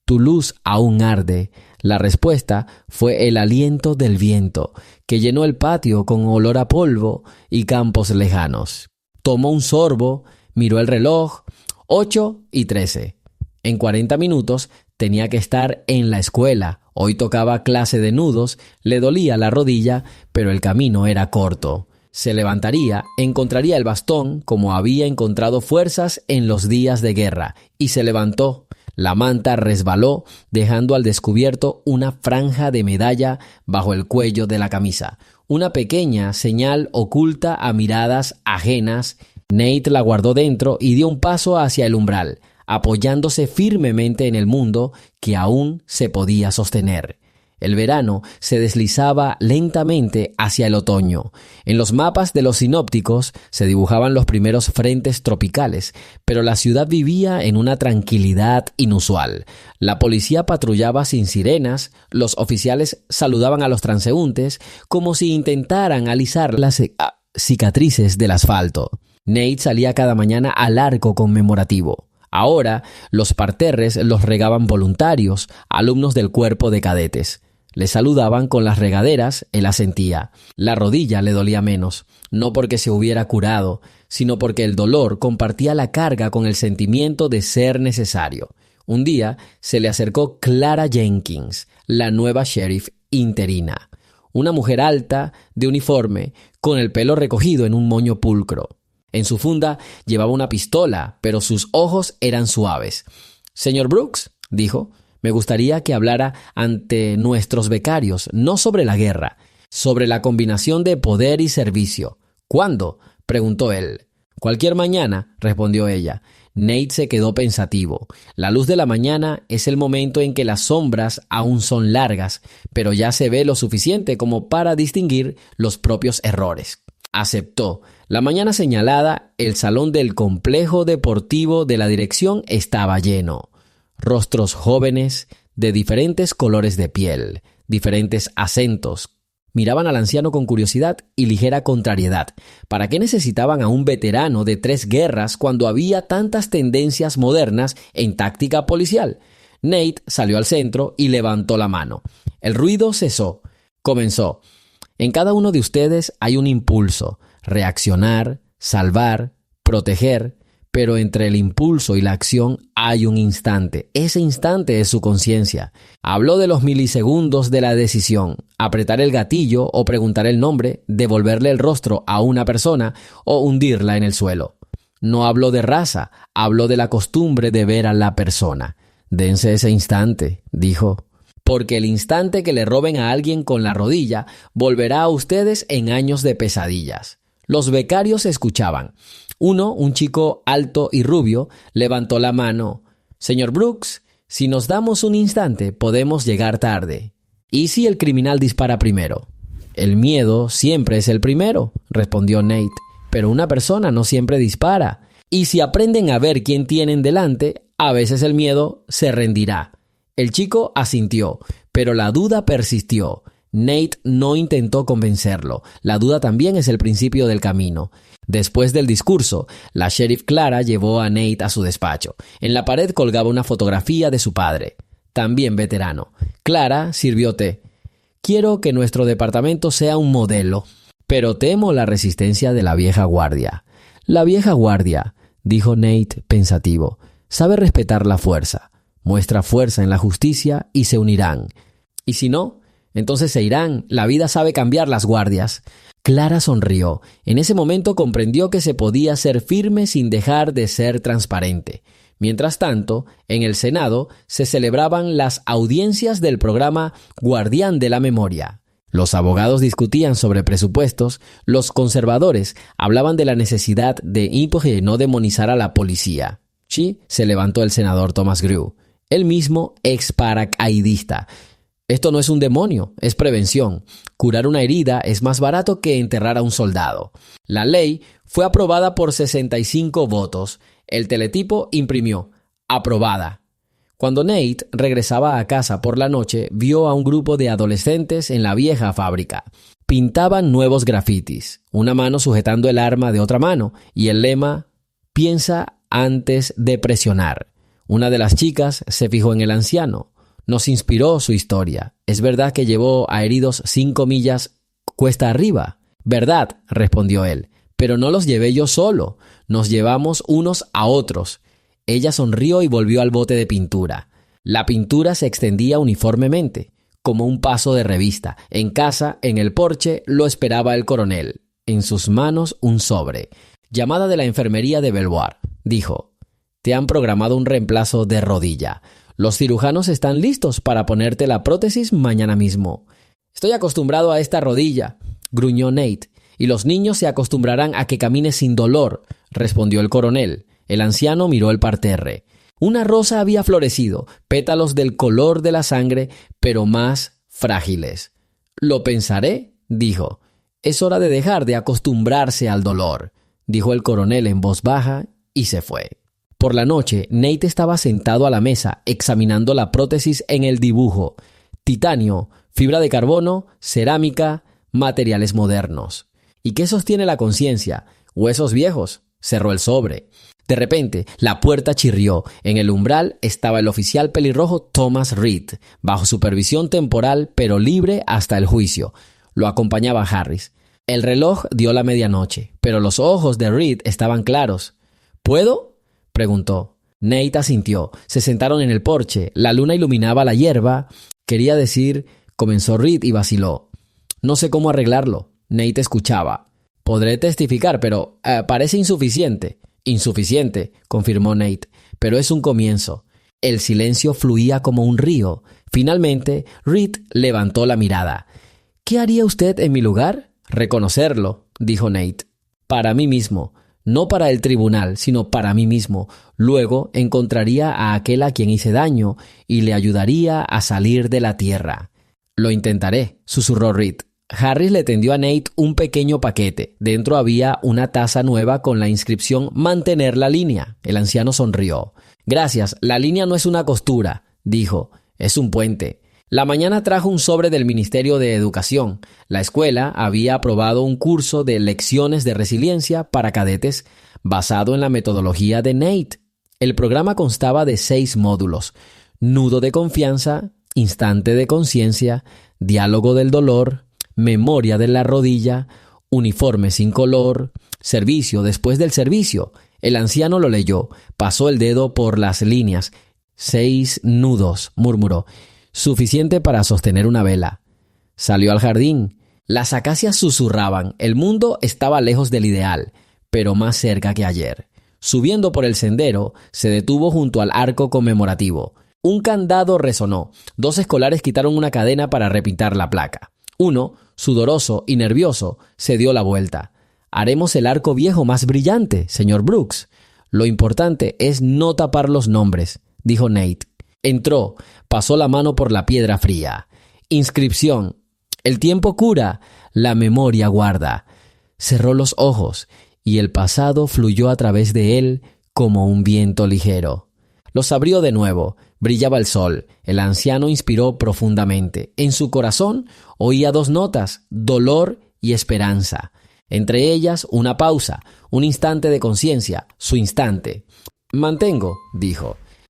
Tu luz aún arde». La respuesta fue el aliento del viento, que llenó el patio con olor a polvo y campos lejanos. Tomó un sorbo, miró el reloj, 8:13. En 40 minutos tenía que estar en la escuela. Hoy tocaba clase de nudos, le dolía la rodilla, pero el camino era corto. Se levantaría, encontraría el bastón como había encontrado fuerzas en los días de guerra, y se levantó. La manta resbaló, dejando al descubierto una franja de medalla bajo el cuello de la camisa. Una pequeña señal oculta a miradas ajenas. Nate la guardó dentro y dio un paso hacia el umbral, apoyándose firmemente en el mundo que aún se podía sostener. El verano se deslizaba lentamente hacia el otoño. En los mapas de los sinópticos se dibujaban los primeros frentes tropicales, pero la ciudad vivía en una tranquilidad inusual. La policía patrullaba sin sirenas, los oficiales saludaban a los transeúntes como si intentaran alisar las cicatrices del asfalto. Nate salía cada mañana al arco conmemorativo. Ahora, los parterres los regaban voluntarios, alumnos del cuerpo de cadetes. Le saludaban con las regaderas, él asentía. La rodilla le dolía menos, no porque se hubiera curado, sino porque el dolor compartía la carga con el sentimiento de ser necesario. Un día se le acercó Clara Jenkins, la nueva sheriff interina. Una mujer alta, de uniforme, con el pelo recogido en un moño pulcro. En su funda llevaba una pistola, pero sus ojos eran suaves. «Señor Brooks», dijo, «me gustaría que hablara ante nuestros becarios, no sobre la guerra, sobre la combinación de poder y servicio». «¿Cuándo?», preguntó él. «Cualquier mañana», respondió ella. Nate se quedó pensativo. La luz de la mañana es el momento en que las sombras aún son largas, pero ya se ve lo suficiente como para distinguir los propios errores. Aceptó. La mañana señalada, el salón del complejo deportivo de la dirección estaba lleno. Rostros jóvenes, de diferentes colores de piel, diferentes acentos. Miraban al anciano con curiosidad y ligera contrariedad. ¿Para qué necesitaban a un veterano de 3 guerras cuando había tantas tendencias modernas en táctica policial? Nate salió al centro y levantó la mano. El ruido cesó. Comenzó. En cada uno de ustedes hay un impulso. Reaccionar, salvar, proteger. Pero entre el impulso y la acción hay un instante. Ese instante es su conciencia. Habló de los milisegundos de la decisión. Apretar el gatillo o preguntar el nombre, devolverle el rostro a una persona o hundirla en el suelo. No habló de raza, habló de la costumbre de ver a la persona. «Dense ese instante», dijo. «Porque el instante que le roben a alguien con la rodilla volverá a ustedes en años de pesadillas». Los becarios escuchaban. Uno, un chico alto y rubio, levantó la mano. «Señor Brooks, si nos damos un instante, podemos llegar tarde». «¿Y si el criminal dispara primero?» «El miedo siempre es el primero», respondió Nate. «Pero una persona no siempre dispara. Y si aprenden a ver quién tienen delante, a veces el miedo se rendirá». El chico asintió, pero la duda persistió. Nate no intentó convencerlo. La duda también es el principio del camino. Después del discurso, la sheriff Clara llevó a Nate a su despacho. En la pared colgaba una fotografía de su padre, también veterano. Clara sirvió té. «Quiero que nuestro departamento sea un modelo, pero temo la resistencia de la vieja guardia». «La vieja guardia», dijo Nate pensativo, «sabe respetar la fuerza. Muestra fuerza en la justicia y se unirán. Y si no, entonces se irán. La vida sabe cambiar las guardias». Clara sonrió. En ese momento comprendió que se podía ser firme sin dejar de ser transparente. Mientras tanto, en el Senado se celebraban las audiencias del programa Guardián de la Memoria. Los abogados discutían sobre presupuestos, los conservadores hablaban de la necesidad de no demonizar a la policía. Sí, se levantó el senador Thomas Grew, él mismo ex paracaidista. «Esto no es un demonio, es prevención. Curar una herida es más barato que enterrar a un soldado». La ley fue aprobada por 65 votos. El teletipo imprimió «Aprobada». Cuando Nate regresaba a casa por la noche, vio a un grupo de adolescentes en la vieja fábrica. Pintaban nuevos grafitis, una mano sujetando el arma de otra mano y el lema «Piensa antes de presionar». Una de las chicas se fijó en el anciano. Nos inspiró su historia. ¿Es verdad que llevó a heridos 5 millas cuesta arriba? «Verdad», respondió él, «pero no los llevé yo solo. Nos llevamos unos a otros». Ella sonrió y volvió al bote de pintura. La pintura se extendía uniformemente, como un paso de revista. En casa, en el porche, lo esperaba el coronel. En sus manos un sobre. «Llamada de la enfermería de Belvoir», dijo. «Te han programado un reemplazo de rodilla. Los cirujanos están listos para ponerte la prótesis mañana mismo». «Estoy acostumbrado a esta rodilla», gruñó Nate. «Y los niños se acostumbrarán a que camine sin dolor», respondió el coronel. El anciano miró el parterre. Una rosa había florecido, pétalos del color de la sangre, pero más frágiles. «Lo pensaré», dijo. «Es hora de dejar de acostumbrarse al dolor», dijo el coronel en voz baja y se fue. Por la noche, Nate estaba sentado a la mesa examinando la prótesis en el dibujo. Titanio, fibra de carbono, cerámica, materiales modernos. ¿Y qué sostiene la conciencia? Huesos viejos. Cerró el sobre. De repente, la puerta chirrió. En el umbral estaba el oficial pelirrojo Thomas Reed, bajo supervisión temporal pero libre hasta el juicio. Lo acompañaba Harris. El reloj dio la medianoche, pero los ojos de Reed estaban claros. «¿Puedo?», preguntó. Nate asintió. Se sentaron en el porche. La luna iluminaba la hierba. «Quería decir», comenzó Reed y vaciló. «No sé cómo arreglarlo». Nate escuchaba. «Podré testificar, pero parece insuficiente». «Insuficiente», confirmó Nate, «pero es un comienzo». El silencio fluía como un río. Finalmente, Reed levantó la mirada. «¿Qué haría usted en mi lugar?». «Reconocerlo», dijo Nate. «Para mí mismo. No para el tribunal, sino para mí mismo. Luego encontraría a aquel a quien hice daño y le ayudaría a salir de la tierra». «Lo intentaré», susurró Reed. Harris le tendió a Nate un pequeño paquete. Dentro había una taza nueva con la inscripción «Mantener la línea». El anciano sonrió. «Gracias, la línea no es una costura», dijo. «Es un puente». La mañana trajo un sobre del Ministerio de Educación. La escuela había aprobado un curso de lecciones de resiliencia para cadetes basado en la metodología de Nate. El programa constaba de 6 módulos: nudo de confianza, instante de conciencia, diálogo del dolor, memoria de la rodilla, uniforme sin color, servicio después del servicio. El anciano lo leyó, pasó el dedo por las líneas. 6 nudos, murmuró. Suficiente para sostener una vela. Salió al jardín. Las acacias susurraban. El mundo estaba lejos del ideal, pero más cerca que ayer. Subiendo por el sendero, se detuvo junto al arco conmemorativo. Un candado resonó. 2 escolares quitaron una cadena para repintar la placa. Uno, sudoroso y nervioso, se dio la vuelta. «Haremos el arco viejo más brillante, señor Brooks. Lo importante es no tapar los nombres», dijo Nate. Entró, pasó la mano por la piedra fría. Inscripción: «El tiempo cura, la memoria guarda». Cerró los ojos y el pasado fluyó a través de él como un viento ligero. Los abrió de nuevo. Brillaba el sol. El anciano inspiró profundamente. En su corazón oía 2 notas: dolor y esperanza. Entre ellas una pausa, un instante de conciencia, su instante. «Mantengo», dijo.